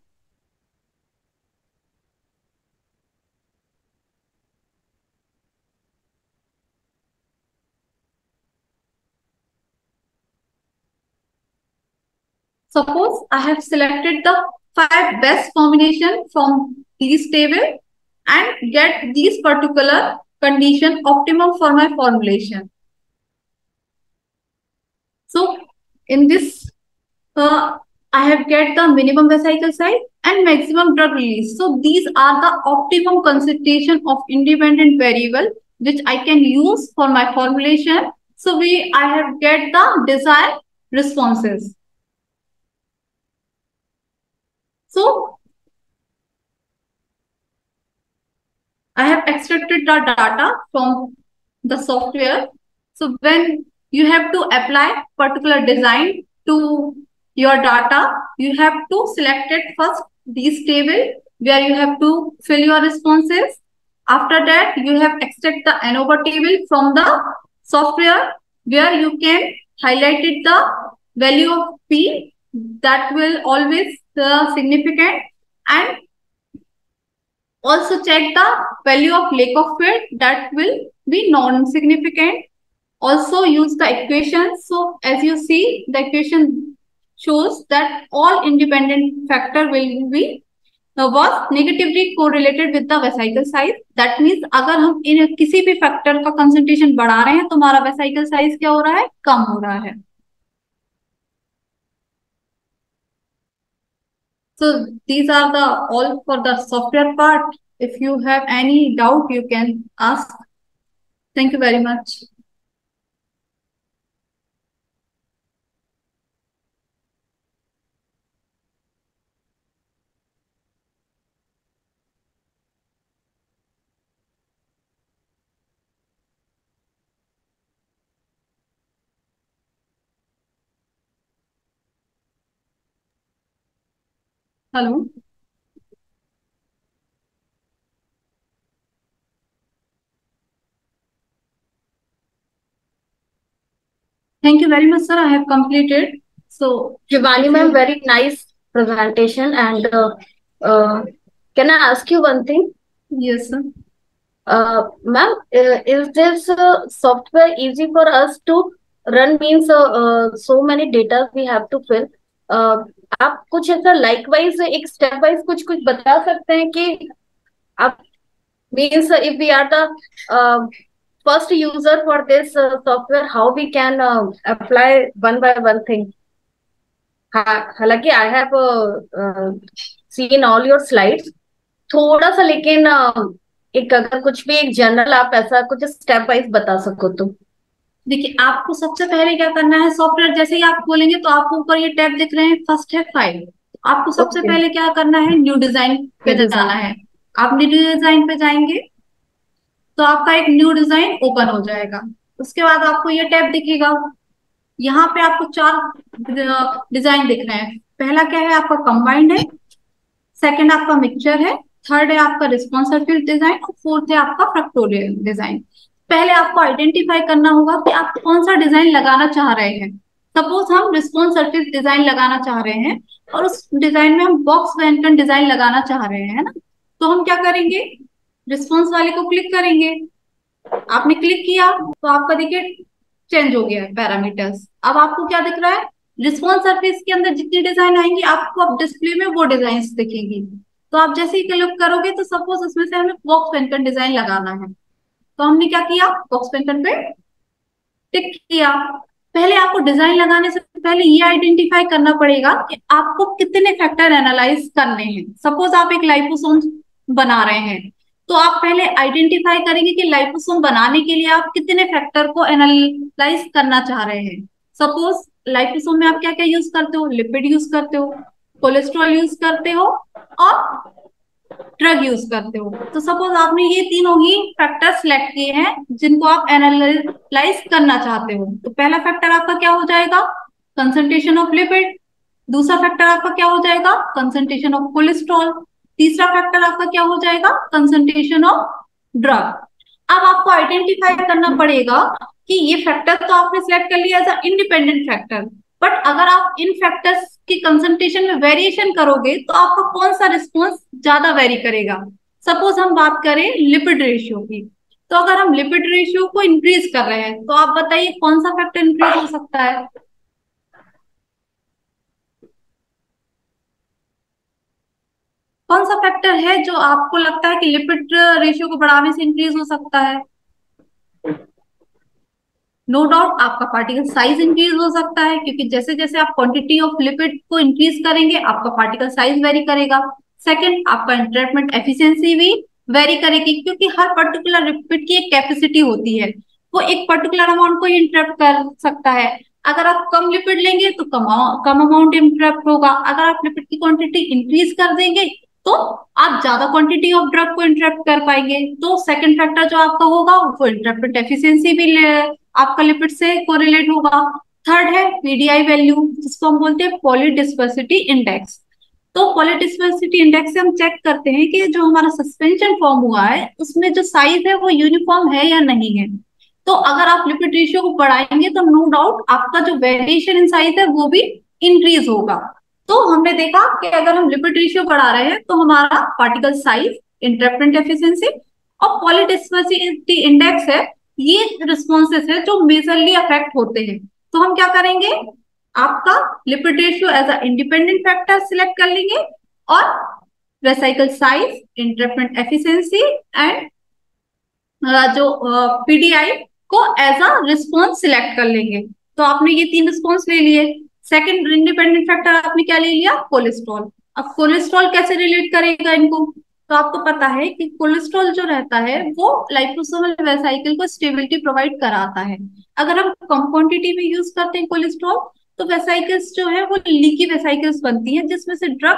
Suppose I have selected the 5 best combination from these table and get these particular condition optimum for my formulation. So in this, I have get the minimum vesicle size and maximum drug release. So these are the optimum concentration of independent variable which I can use for my formulation. So I have get the desired responses. So I have extracted the data from the software. So when you have to apply particular design to your data, you have to select it first this table where you have to fill your responses. After that, you have extract the ANOVA table from the software where you can highlight it the value of P that will always significant, and also check the value of lake of field that will be non-significant. Also use the equation. So as you see, the equation shows that all independent factor will be was negatively correlated with the vesicle size. That means अगर हम इन किसी भी factor का concentration बढ़ा रहे हैं तो हमारा वेसाइकल साइज क्या हो रहा है, कम हो रहा है। So these are the all for the software part. If you have any doubt, you can ask. Thank you very much. Hello. Thank you very much, sir. I have completed. So, Shivani ma'am, very nice presentation. And can I ask you one thing? Yes, sir. Ma'am, is this software easy for us to run? Means so many data we have to fill. आप कुछ ऐसा likewise एक step wise कुछ कुछ बता सकते हैं कि आप means if we are the first user for this software, how we can apply one by one thing? हालांकि I have seen all your slides, थोड़ा सा लेकिन एक अगर कुछ भी एक जनरल आप ऐसा कुछ स्टेप वाइज बता सको तो। देखिए, आपको सबसे पहले क्या करना है, सॉफ्टवेयर जैसे ही आप खोलेंगे तो आपको ऊपर ये टैब दिख रहे हैं, फर्स्ट है फाइल। आपको सबसे पहले क्या करना है, न्यू डिजाइन पे जाना है। आप न्यू डिजाइन पे जाएंगे तो आपका एक न्यू डिजाइन ओपन हो जाएगा। उसके बाद आपको ये टैब दिखेगा, यहाँ पे आपको 4 डिजाइन दिख रहे हैं। पहला क्या है, आपका कंबाइंड है, सेकंड आपका मिक्सचर है, थर्ड है आपका रिस्पॉन्स सर्फेस डिजाइन और फोर्थ है आपका फैक्टोरियल डिजाइन। पहले आपको आइडेंटिफाई करना होगा कि आप कौन सा डिजाइन लगाना चाह रहे हैं। सपोज हम रिस्पॉन्स सर्फेस डिजाइन लगाना चाह रहे हैं और उस डिजाइन में हम बॉक्स वेंटन डिजाइन लगाना चाह रहे हैं, है ना। तो हम क्या करेंगे, रिस्पॉन्स वाले को क्लिक करेंगे। आपने क्लिक किया तो आपका देखिए चेंज हो गया है पैरामीटर्स। अब आपको क्या दिख रहा है, रिस्पॉन्स सरफेस के अंदर जितनी डिजाइन आएंगी आपको अब डिस्प्ले में वो डिजाइन दिखेंगी। तो आप जैसे ही क्लिक करोगे तो सपोज उसमें से हमें बॉक्स पेंटन डिजाइन लगाना है, तो हमने क्या किया, बॉक्स पेंटन पे टिक किया। पहले आपको डिजाइन लगाने से पहले ये आइडेंटिफाई करना पड़ेगा कि आपको कितने फैक्टर एनालाइज करने हैं। सपोज आप एक लाइपोसोम बना रहे हैं, तो आप पहले आइडेंटिफाई करेंगे कि लाइपोसोम बनाने के लिए आप कितने फैक्टर को एनालाइज करना चाह रहे हैं। सपोज लाइपोसोम में आप क्या क्या यूज करते हो, लिपिड यूज करते हो, कोलेस्ट्रॉल यूज करते हो और ड्रग यूज करते हो। तो सपोज आपने ये तीनों ही फैक्टर सिलेक्ट किए हैं जिनको आप एनालाइज करना चाहते हो। तो पहला फैक्टर आपका क्या हो जाएगा, कंसंट्रेशन ऑफ लिपिड। दूसरा फैक्टर आपका क्या हो जाएगा, कंसंट्रेशन ऑफ कोलेस्ट्रॉल। तीसरा फैक्टर आपका क्या हो जाएगा, कंसंट्रेशन ऑफ ड्रग। अब आपको आइडेंटिफाई करना पड़ेगा कि ये फैक्टर तो आपने सिलेक्ट कर लिया as a independent factor, but अगर आप इन फैक्टर्स की कंसंट्रेशन में वेरिएशन करोगे तो आपका कौन सा रिस्पॉन्स ज्यादा वेरी करेगा। सपोज हम बात करें लिपिड रेशियो की, तो अगर हम लिपिड रेशियो को इंक्रीज कर रहे हैं तो आप बताइए कौन सा फैक्टर इंक्रीज हो सकता है। कौन सा फैक्टर है जो आपको लगता है कि लिपिड रेशियो को बढ़ाने से इंक्रीज हो सकता है। नो डाउट आपका पार्टिकल साइज इंक्रीज हो सकता है, क्योंकि जैसे जैसे आप क्वांटिटी ऑफ लिपिड को इंक्रीज करेंगे आपका पार्टिकल साइज वेरी करेगा। सेकंड, आपका इंटरैक्टमेंट एफिशिएंसी भी वेरी करेगी, क्योंकि हर पर्टिकुलर लिपिड की एक कैपेसिटी होती है, वो एक पर्टिकुलर अमाउंट को इंटरप्ट कर सकता है। अगर आप कम लिपिड लेंगे तो कम अमाउंट इंटरप्ट होगा, अगर आप लिपिड की क्वांटिटी इंक्रीज कर देंगे तो आप ज्यादा क्वांटिटी ऑफ ड्रग को इंटरप्ट कर पाएंगे। तो सेकंड फैक्टर जो आपका होगा वो इंटरप्ट एफिशिएंसी भी आपका लिपिड से कोरिलेट होगा। थर्ड है पीडीआई वैल्यू, जिसको हम बोलते हैं पॉलीडिस्पर्सिटी इंडेक्स। तो पॉलीडिस्पर्सिटी इंडेक्स से हम चेक करते हैं कि जो हमारा सस्पेंशन फॉर्म हुआ है उसमें जो साइज है वो यूनिफॉर्म है या नहीं है। तो अगर आप लिपिड रेशियो को बढ़ाएंगे तो नो डाउट आपका जो वेरिएशन इन साइज है वो भी इंक्रीज होगा। तो हमने देखा कि अगर हम लिपिड रेशियो बढ़ा रहे हैं तो हमारा पार्टिकल साइज, इंटरप्रेंट एफिशिएंसी और पॉलीडिस्पर्सिटी इंडेक्स है, ये रिस्पॉन्सेस है जो मेजरली अफेक्ट होते हैं। तो हम क्या करेंगे, आपका lipid ratio as a independent factor select कर लेंगे और vesicle size, entrapment efficiency and जो पीडीआई को एज अ रिस्पॉन्स सिलेक्ट कर लेंगे। तो आपने ये तीन रिस्पॉन्स ले लिए। सेकंड इंडिपेंडेंट फैक्टर आपने क्या ले लिया, कोलेस्ट्रॉल। अब कोलेस्ट्रॉल कैसे रिलेट करेगा इनको, तो आपको पता है कि कोलेस्ट्रॉल जो रहता है वो लाइपोसोमल वेसाइकिल को स्टेबिलिटी प्रोवाइड कराता है। अगर हम कम क्वांटिटी में यूज करते हैं कोलेस्ट्रॉल तो वेसाइकल्स जो है वो लीकी वेसाइकल्स बनती है, जिसमें से ड्रग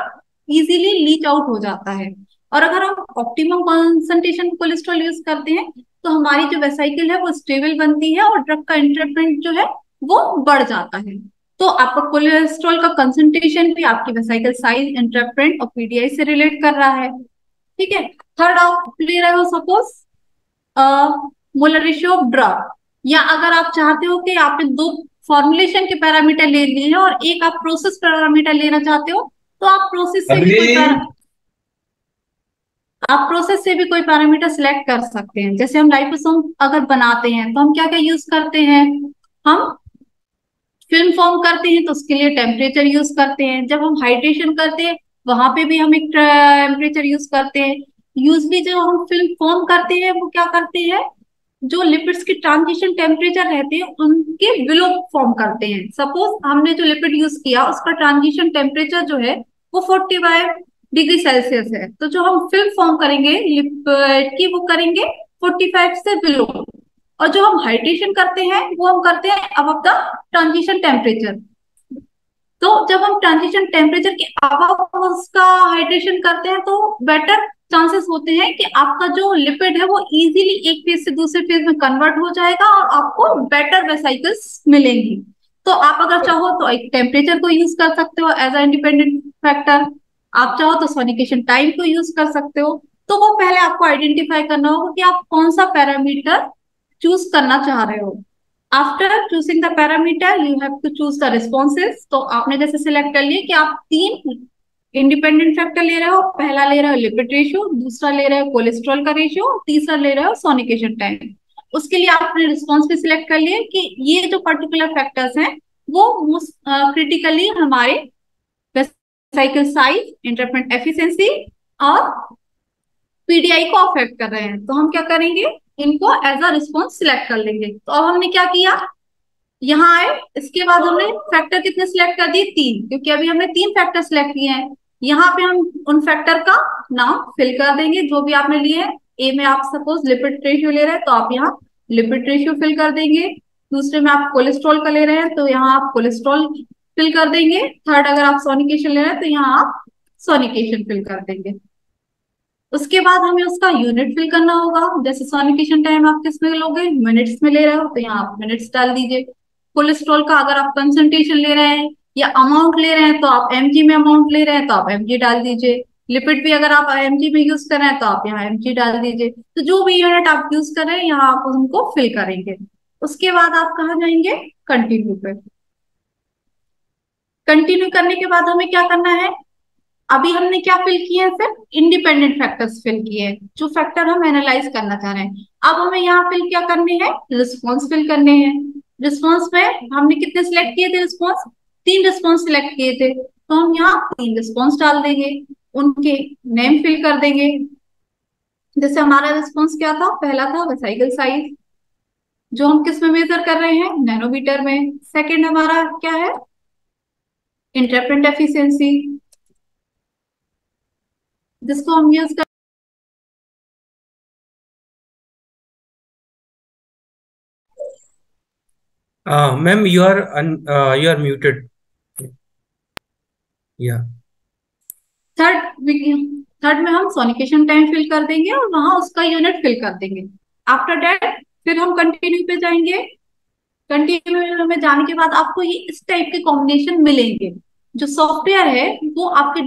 इजीली लीच आउट हो जाता है। और अगर हम ऑप्टिमम कॉन्सेंट्रेशन कोलेस्ट्रॉल यूज करते हैं तो हमारी जो वेसाइकिल है वो स्टेबल बनती है और ड्रग का इंटरप्रेंट जो है वो बढ़ जाता है। तो आपका कोलेस्ट्रॉल का कंसंट्रेशन भी आपकी वेसाइकल साइज, इंटरप्रेंट और पीडीआई से रिलेट कर रहा है। ठीक है। थर्ड आप ले रहे हो suppose molar ratio of drug, या अगर आप चाहते हो कि आपने दो फॉर्मुलेशन के पैरामीटर ले लिए हैं और एक आप प्रोसेस पैरामीटर लेना चाहते हो तो आप प्रोसेस से भी कोई पैरामीटर सिलेक्ट कर सकते हैं। जैसे हम लाइपोसोम अगर बनाते हैं तो हम क्या क्या यूज करते हैं, हम फिल्म फॉर्म करते हैं तो उसके लिए टेम्परेचर यूज करते हैं। जब हम हाइड्रेशन करते हैं वहां पे भी हम एक टेम्परेचर यूज करते हैं। यूजली जो हम फिल्म फॉर्म करते हैं वो क्या करते हैं, जो लिपिड्स के ट्रांजिशन टेम्परेचर रहते हैं उनके बिलो फॉर्म करते हैं। सपोज हमने जो लिपिड यूज किया उसका ट्रांजिशन टेम्परेचर जो है वो 45 डिग्री सेल्सियस है, तो जो हम फिल्म फॉर्म करेंगे लिपिड की वो करेंगे 45 से बिलो। और जो हम हाइड्रेशन करते हैं वो हम करते हैं अबव द ट्रांजिशन टेम्परेचर। तो जब हम ट्रांजिशन टेम्परेचर के अबव उसका हाइड्रेशन करते हैं तो बेटर चांसेस होते हैं कि आपका जो लिपिड है वो इजीली एक फेज से दूसरे फेज में कन्वर्ट हो जाएगा और आपको बेटर वेसाइकल्स मिलेंगी। तो आप अगर चाहो तो एक टेम्परेचर को यूज कर सकते हो एज अ इंडिपेंडेंट फैक्टर, आप चाहो तो सोनिकेशन टाइम को यूज कर सकते हो। तो वो पहले आपको आइडेंटिफाई करना होगा कि आप कौन सा पैरामीटर चूज करना चाह रहे हो। After choosing the parameter you have to choose the responses. तो आपने जैसे सिलेक्ट कर लिया कि आप 3 इंडिपेंडेंट फैक्टर ले रहे हो, पहला ले रहे हो लिपिड रेशियो, दूसरा ले रहे हो कोलेस्ट्रॉल का रेशियो, तीसरा ले रहे हो सोनिकेशन टाइम। उसके लिए आपने रिस्पॉन्स भी सिलेक्ट कर लिए कि ये जो पर्टिकुलर फैक्टर्स हैं वो क्रिटिकली हमारे साइकिल साइज, इंटरप्रेट एफिशिएंसी और पीडीआई को अफेक्ट कर रहे हैं। तो हम क्या करेंगे, इनको एज अ रिस्पॉन्स सिलेक्ट कर लेंगे। तो अब हमने क्या किया, यहाँ आए, इसके बाद हमने फैक्टर कितने सिलेक्ट कर दिए, 3, क्योंकि अभी हमने 3 फैक्टर सिलेक्ट किए हैं। यहाँ पे हम उन फैक्टर का नाम फिल कर देंगे जो भी आपने लिए हैं। ए में आप सपोज लिपिड रेशियो ले रहे हैं तो आप यहाँ लिपिड रेशियो फिल कर देंगे। दूसरे में आप कोलेस्ट्रॉल का ले रहे हैं तो यहाँ आप कोलेस्ट्रॉल फिल कर देंगे। थर्ड अगर आप सोनिकेशन ले रहे हैं तो यहाँ आप सोनिकेशन फिल कर देंगे। उसके बाद हमें उसका यूनिट फिल करना होगा। जैसे सोनिकेशन टाइम आप किस में लोगे, मिनट्स में ले रहे हो तो यहाँ आप मिनट्स डाल दीजिए। कोलेस्ट्रॉल का अगर आप कंसंट्रेशन ले रहे हैं या अमाउंट ले रहे हैं तो आप एमजी में अमाउंट ले रहे हैं तो आप एमजी डाल दीजिए। लिपिड भी अगर आप एमजी में यूज कर रहे हैं तो आप यहाँ एमजी डाल दीजिए। तो जो भी यूनिट आप यूज कर रहे हैं यहाँ आप उनको फिल करेंगे। उसके बाद आप कहाँ जाएंगे, कंटिन्यू पे। कंटिन्यू करने के बाद हमें क्या करना है, अभी हमने क्या फिल किए हैं, सिर्फ इंडिपेंडेंट फैक्टर्स फिल किए हैं, जो फैक्टर हम एनालाइज करना चाह रहे हैं। अब हमें यहाँ फिल क्या करने हैं, रिस्पॉन्स फिल करने हैं। रिस्पॉन्स में हमने कितने सिलेक्ट किए थे, रिस्पॉन्स 3 रिस्पॉन्स सिलेक्ट किए थे, तो हम यहाँ 3 रिस्पॉन्स डाल देंगे, उनके नेम फिल कर देंगे। जैसे हमारा रिस्पॉन्स क्या था, पहला था वेसाइकल साइज, जो हम किस में मेजर कर रहे हैं, नैनोमीटर में। सेकेंड हमारा क्या है, इंटरप्रेट एफिशिएंसी, जिसको हम यूज कर ma'am you are muted. Yeah. Third में हम सोनिकेशन टाइम फिल कर देंगे और वहां उसका यूनिट फिल कर देंगे। आफ्टर दैट फिर हम कंटिन्यू पे जाएंगे। कंटिन्यू में जाने के बाद आपको ये इस टाइप के कॉम्बिनेशन मिलेंगे। जो सॉफ्टवेयर है वो आपके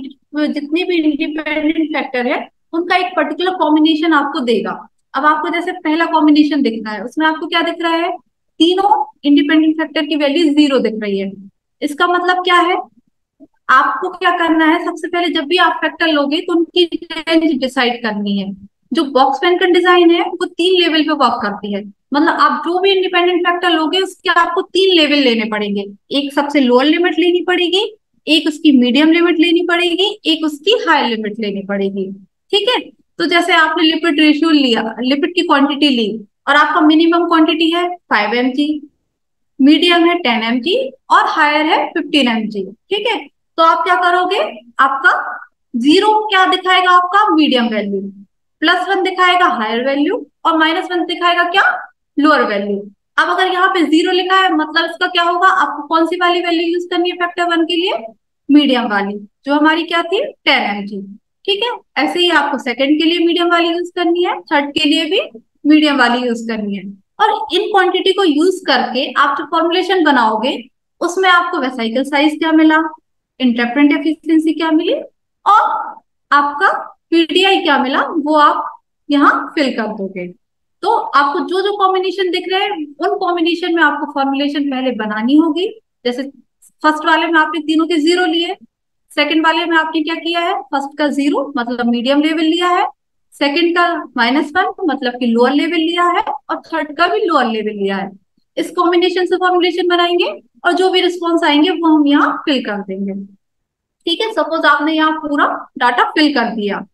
जितने भी इंडिपेंडेंट फैक्टर है उनका एक पर्टिकुलर कॉम्बिनेशन आपको देगा। अब आपको जैसे पहला कॉम्बिनेशन दिख रहा है, उसमें आपको क्या दिख रहा है, तीनों इंडिपेंडेंट फैक्टर की वैल्यू 0 दिख रही है। इसका मतलब क्या है, आपको क्या करना है, सबसे पहले जब भी आप फैक्टर लोगे तो उनकी रेंज डिसाइड करनी है। जो बॉक्स पेंकन डिजाइन है वो 3 लेवल पे वर्क करती है। मतलब आप जो भी इंडिपेंडेंट फैक्टर लोगे उसके आपको 3 लेवल लेने पड़ेंगे। एक सबसे लोअर लिमिट लेनी पड़ेगी, एक उसकी मीडियम लिमिट लेनी पड़ेगी, एक उसकी हाई लिमिट लेनी पड़ेगी। ठीक है, तो जैसे आपने लिपिड रेशियो लिया, लिपिड की क्वांटिटी ली और आपका मिनिमम क्वांटिटी है 5 mg, मीडियम है 10 mg और हायर है 15 mg। ठीक है, तो आप क्या करोगे, आपका 0 क्या दिखाएगा, आपका मीडियम वैल्यू, +1 दिखाएगा हायर वैल्यू और -1 दिखाएगा क्या, लोअर वैल्यू। अब अगर यहाँ पे 0 लिखा है मतलब इसका क्या होगा, आपको कौन सी वाली वैल्यू यूज करनी है फैक्टर 1 के लिए, मीडियम वाली, जो हमारी क्या थी 10 mg। ठीक है, ऐसे ही आपको सेकंड के लिए मीडियम वाली यूज करनी है, थर्ड के लिए भी मीडियम वाली यूज करनी है। और इन क्वांटिटी को यूज करके आप जो फॉर्मुलेशन बनाओगे उसमें आपको वेसाइकल साइज क्या मिला, इंटरप्रेट एफिशिएंसी क्या मिली और आपका पीडीआई क्या मिला, वो आप यहाँ फिल कर दोगे। तो आपको जो जो कॉम्बिनेशन दिख रहे हैं उन कॉम्बिनेशन में आपको फॉर्मुलेशन पहले बनानी होगी। जैसे फर्स्ट वाले में आपने तीनों के 0 लिए, सेकंड वाले में आपने क्या किया है, फर्स्ट का 0 मतलब मीडियम लेवल लिया है, सेकंड का -1 मतलब कि लोअर लेवल लिया है और थर्ड का भी लोअर लेवल लिया है। इस कॉम्बिनेशन से फॉर्मुलेशन बनाएंगे और जो भी रिस्पॉन्स आएंगे वो हम यहाँ फिल कर देंगे। ठीक है, सपोज आपने यहाँ पूरा डाटा फिल कर दिया,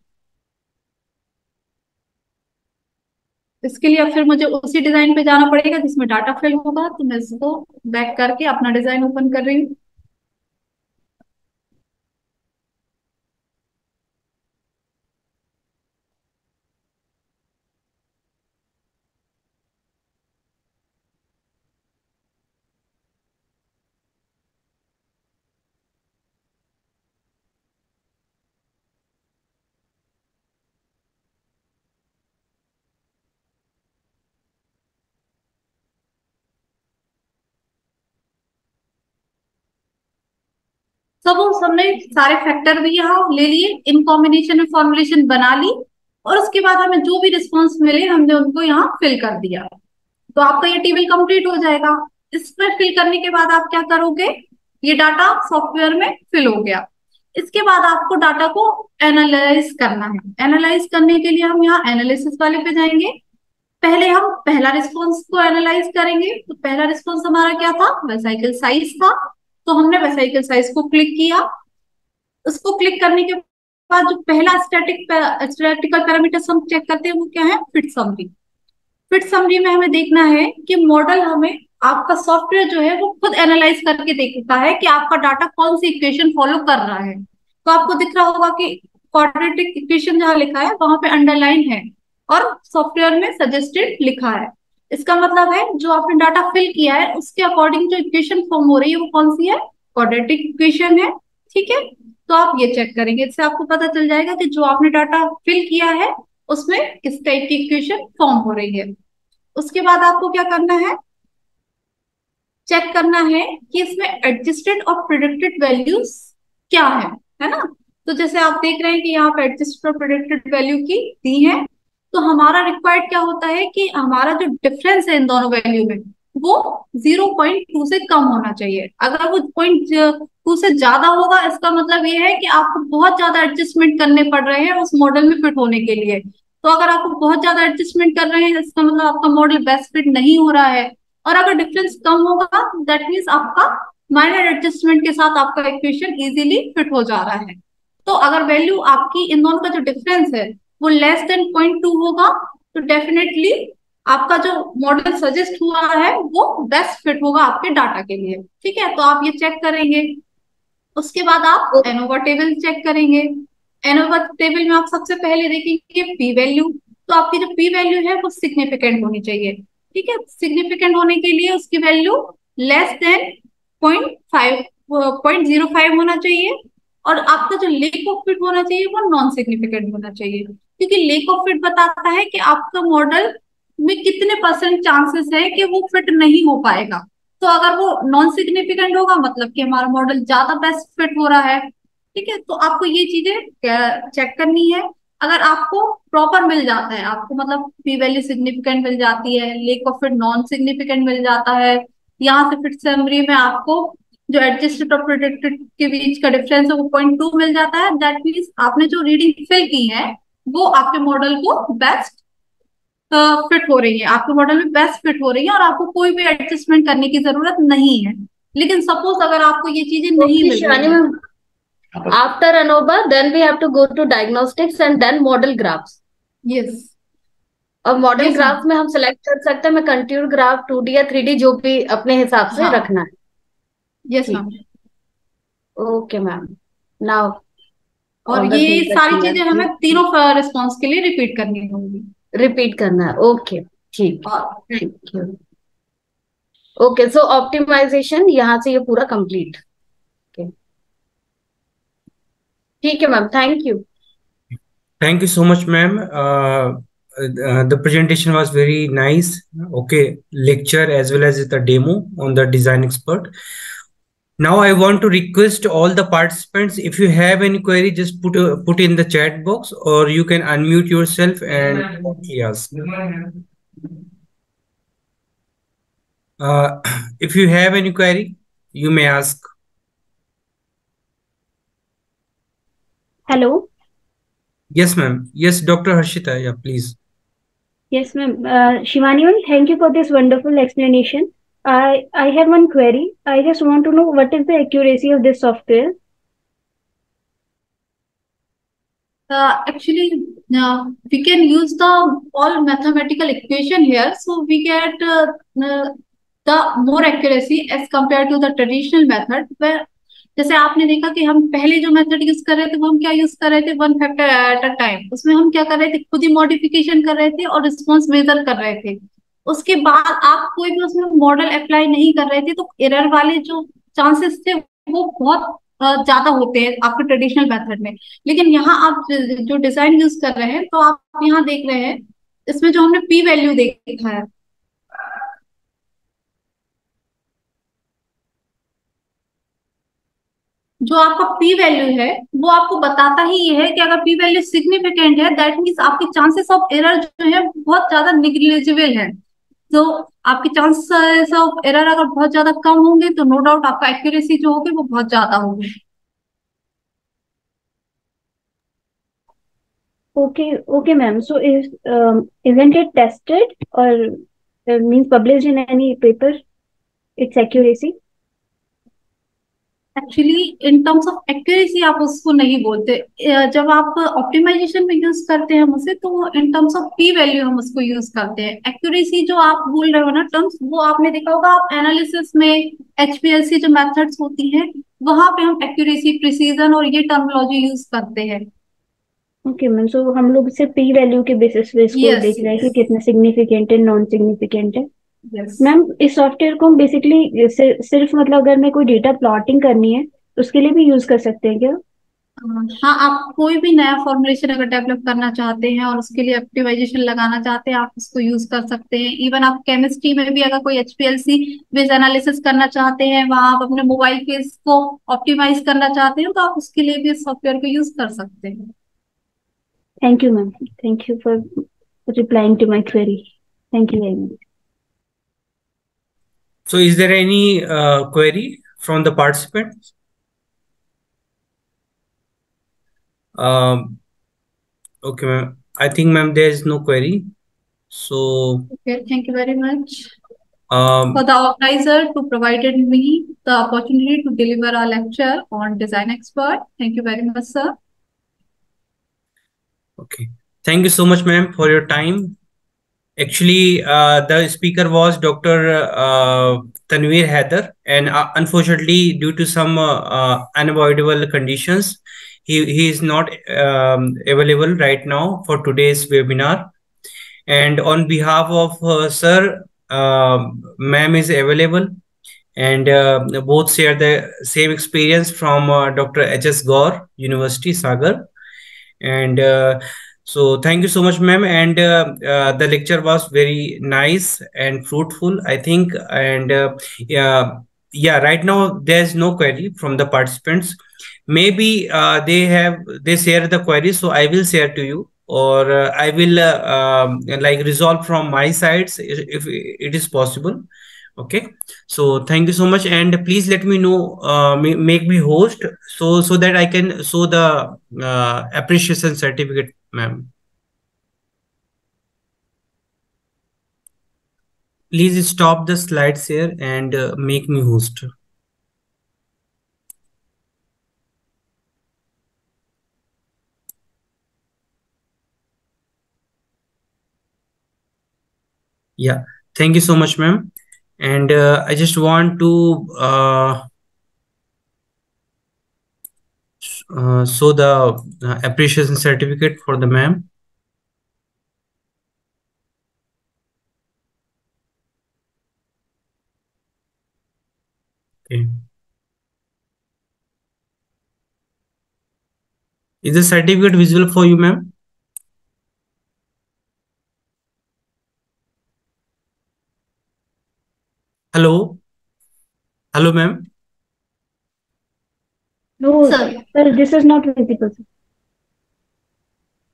इसके लिए अब फिर मुझे उसी डिजाइन पे जाना पड़ेगा जिसमें डाटा फिल होगा। तो मैं इसको बैक करके अपना डिजाइन ओपन कर रही हूँ। सपोज हमने सारे फैक्टर भी यहाँ ले लिए, इन कॉम्बिनेशन में फॉर्मुलेशन बना ली और उसके बाद हमें जो भी रिस्पॉन्स मिले हमने उनको यहाँ फिल कर दिया। तो आपका ये टेबल कंप्लीट हो जाएगा। इसमें फिल करने के बाद आप क्या करोगे, ये डाटा सॉफ्टवेयर में फिल हो गया। इसके बाद आपको डाटा को एनालाइज करना है। एनालाइज करने के लिए हम यहाँ एनालिसिस वाले पे जाएंगे। पहले हम पहला रिस्पॉन्स को एनालाइज करेंगे। तो पहला रिस्पॉन्स हमारा क्या था, वेसाइकल साइज था। तो हमने वेसाइकल साइज को क्लिक किया। उसको क्लिक करने के बाद जो पहला स्टैटिकल पैरामीटर्स हम चेक करते हैं वो क्या है, फिट समरी। फिट समरी में हमें देखना है कि मॉडल हमें, आपका सॉफ्टवेयर जो है वो खुद एनालाइज करके देखता है कि आपका डाटा कौन सी इक्वेशन फॉलो कर रहा है। तो आपको दिख रहा होगा कि क्वाड्रेटिक इक्वेशन जहां लिखा है वहां पे अंडरलाइन है और सॉफ्टवेयर में सजेस्टेड लिखा है। इसका मतलब है जो आपने डाटा फिल किया है उसके अकॉर्डिंग जो इक्वेशन फॉर्म हो रही है वो कौन सी है, क्वाड्रेटिक इक्वेशन है। ठीक है, तो आप ये चेक करेंगे, इससे आपको पता चल जाएगा कि जो आपने डाटा फिल किया है उसमें किस टाइप की इक्वेशन फॉर्म हो रही है। उसके बाद आपको क्या करना है, चेक करना है कि इसमें एडजस्टेड और प्रिडिक्टेड वैल्यूज क्या है ना। तो जैसे आप देख रहे हैं कि यहाँ पे एडजस्टेड और प्रिडिक्टेड वैल्यू की दी है। तो हमारा रिक्वायर्ड क्या होता है कि हमारा जो डिफरेंस है इन दोनों वैल्यू में वो 0.2 से कम होना चाहिए। अगर वो 0.2 से ज्यादा होगा इसका मतलब ये है कि आपको बहुत ज्यादा एडजस्टमेंट करने पड़ रहे हैं उस मॉडल में फिट होने के लिए। तो अगर आपको बहुत ज्यादा एडजस्टमेंट कर रहे हैं इसका मतलब आपका मॉडल बेस्ट फिट नहीं हो रहा है। और अगर डिफरेंस कम होगा दैट मीन्स आपका माइनर एडजस्टमेंट के साथ आपका इक्वेशन इजीली फिट हो जा रहा है। तो अगर वैल्यू आपकी इन दोनों का जो डिफरेंस है वो लेस देन 0.2 होगा तो डेफिनेटली आपका जो मॉडल सजेस्ट हुआ है वो बेस्ट फिट होगा आपके डाटा के लिए। ठीक है, तो आप ये चेक करेंगे। उसके बाद आप एनोवा टेबल चेक करेंगे। एनोवा टेबल में आप सबसे पहले देखेंगे पी वैल्यू। तो आपकी जो पी वैल्यू है वो सिग्निफिकेंट होनी चाहिए। ठीक है, सिग्निफिकेंट होने के लिए उसकी वैल्यू लेस देन 0.05 होना चाहिए। और आपका जो लेक ऑफ फिट होना चाहिए वो नॉन सिग्निफिकेंट होना चाहिए, क्योंकि लेक ऑफ फिट बताता है कि आपका मॉडल में कितने परसेंट चांसेस है कि वो फिट नहीं हो पाएगा। तो अगर वो नॉन सिग्निफिकेंट होगा मतलब कि हमारा मॉडल ज्यादा बेस्ट फिट हो रहा है। ठीक है, तो आपको ये चीजें चेक करनी है। अगर आपको प्रॉपर मिल जाता है, आपको मतलब पी वैल्यू सिग्निफिकेंट मिल जाती है, lack of fit non significant मिल जाता है, यहाँ से फिट समरी में आपको जो एडजस्टेड और प्रिडिक्टेड के बीच का डिफरेंस है वो 0.2 मिल जाता है, दैट मीन्स आपने जो रीडिंग फिल की है वो आपके मॉडल को बेस्ट फिट हो रही है, आपके मॉडल में बेस्ट फिट हो रही है और आपको कोई भी एडजस्टमेंट करने की जरूरत नहीं है। लेकिन सपोज अगर आपको ये चीजें नहीं मिल रही है, after ANOVA then we have to go to diagnostics and then model graphs. Yes, और मॉडल Yes, ग्राफ में हम सेलेक्ट कर सकते हैं, मैं कंट्यूर ग्राफ 2D या 3D जो भी अपने हिसाब से हाँ, रखना है। Yes ma'am. Okay ma'am, now और ये सारी चीजें हमें तीनों रिस्पॉन्स के लिए रिपीट करनी होंगी। रिपीट करना है। ओके, ठीक और है। ओके, सो ऑप्टिमाइजेशन यहाँ से ये पूरा कंप्लीट। ठीक है ma'am, thank you. Thank you so much, ma'am. The presentation was very nice. Okay, lecture as well as the demo on the design expert. Now I want to request all the participants, if you have any query, just put in the chat box, or you can unmute yourself and yes. If you have any query, you may ask. Hello. Yes, ma'am. Yes, Dr. Harshita. Yeah, please. Yes, ma'am. Shivani ma'am, thank you for this wonderful explanation. I have one query. I just want to know what is the accuracy of this software? Actually, we can use the all mathematical equation here, so we get the more accuracy as compared to the traditional method. where जैसे आपने देखा कि हम पहले जो method use कर रहे थे वो हम क्या यूज कर रहे थे, one factor at a time. उसमें हम क्या कर रहे थे, खुद ही मॉडिफिकेशन कर रहे थे और रिस्पॉन्स मेजर कर रहे थे। उसके बाद आप कोई भी उसमें मॉडल अप्लाई नहीं कर रहे थे तो एरर वाले जो चांसेस थे वो बहुत ज्यादा होते हैं आपके ट्रेडिशनल मेथड में। लेकिन यहाँ आप जो डिजाइन यूज कर रहे हैं तो आप यहाँ देख रहे हैं इसमें जो हमने पी वैल्यू देखा है, जो आपका पी वैल्यू है वो आपको बताता ही ये है कि अगर पी वैल्यू सिग्निफिकेंट है दैट मीन्स आपके चांसेस ऑफ एरर जो है बहुत ज्यादा निग्लिजिबल है। तो आपके चांसेस ऑफ एरर अगर बहुत ज्यादा कम होंगे तो नो डाउट आपका एक्यूरेसी जो होगी वो बहुत ज्यादा होगी। Okay, ma'am. So isn't it tested or means published in any paper? Its accuracy? Actually in terms of accuracy आप उसको नहीं बोलते। जब आप ऑप्टिमाइजेशन में यूज करते हैं हम उसे, तो in terms of P value हम उसको यूज करते हैं। एक्यूरेसी जो आप बोल रहे हो ना टर्म्स, वो आपने देखा होगा आप एनालिसिस में एचपीएलसी जो मेथड्स होती हैं वहां पे हम एक्यूरेसी, प्रिसीजन और ये टर्मिनोलॉजी यूज करते हैं। ओके मैम, सो हम लोग सिर्फ पी वैल्यू के बेसिस पे इसको Yes, देख रहे हैं कि yes. कितना सिग्निफिकेंट है, नॉन सिग्निफिकेंट है। Yes. मैम इस सॉफ्टवेयर को हम बेसिकली सिर्फ मतलब अगर मैं कोई डेटा प्लॉटिंग करनी है तो उसके लिए भी यूज कर सकते हैं क्या? हाँ, आप कोई भी नया फॉर्मुलेशन अगर डेवलप करना चाहते हैं और उसके लिए ऑप्टिमाइजेशन लगाना चाहते हैं, आप उसको यूज कर सकते हैं। इवन आप केमिस्ट्री में भी अगर कोई एचपीएलसी बेस्ड एनालिसिस करना चाहते हैं, वहां आप अपने मोबाइल केस को ऑप्टिमाइज करना चाहते हैं, तो आप उसके लिए भी इस सॉफ्टवेयर को यूज कर सकते हैं। Thank you ma'am, thank you for replying to my query. Thank you very much. So is there any query from the participants? Okay, ma'am. I think, ma'am, there is no query. So Okay, thank you very much for the organizer to provided me the opportunity to deliver a lecture on design expert. Thank you very much, sir. Okay, thank you so much, ma'am, for your time. Actually, the speaker was Dr. Tanveer Haider, and unfortunately, due to some unavoidable conditions, he is not available right now for today's webinar. And on behalf of sir, ma'am is available, and both share the same experience from Dr. H.S. Gaur, University, Sagar. And so thank you so much, ma'am. And the lecture was very nice and fruitful, I think. And yeah, right now there's no query from the participants. Maybe they share the query, so I will share to you, or I will like resolve from my sides if it is possible. Okay, so thank you so much, and please let me know, make me host, so that I can show the appreciation certificate, ma'am. Please stop the slides here and make me host. Yeah, thank you so much, ma'am. And I just want to show the appreciation certificate for the ma'am. Okay. Is the certificate visible for you, ma'am? Hello? Hello, ma'am? No, Sir. sir, this is not visible, sir.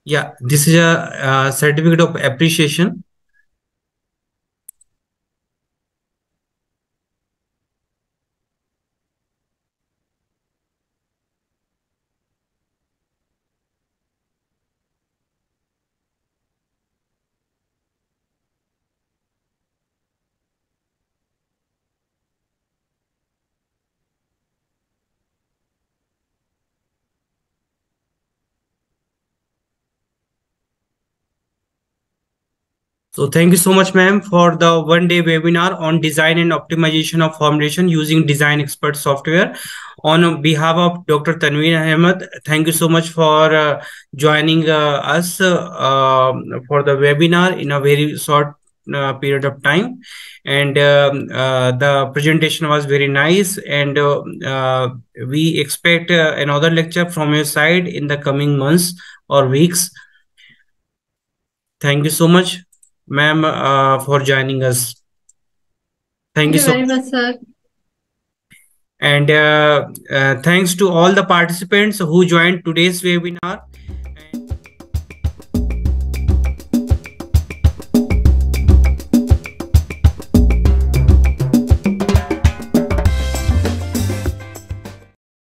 Yeah, this is a certificate of appreciation. So thank you so much, ma'am, for the one-day webinar on design and optimization of formulation using Design Expert software. On behalf of Dr. Tanveer Ahmed, thank you so much for joining us for the webinar in a very short period of time. And the presentation was very nice, and we expect another lecture from your side in the coming months or weeks. Thank you so much, ma'am, for joining us. Thank you so very much, sir. And thanks to all the participants who joined today's webinar.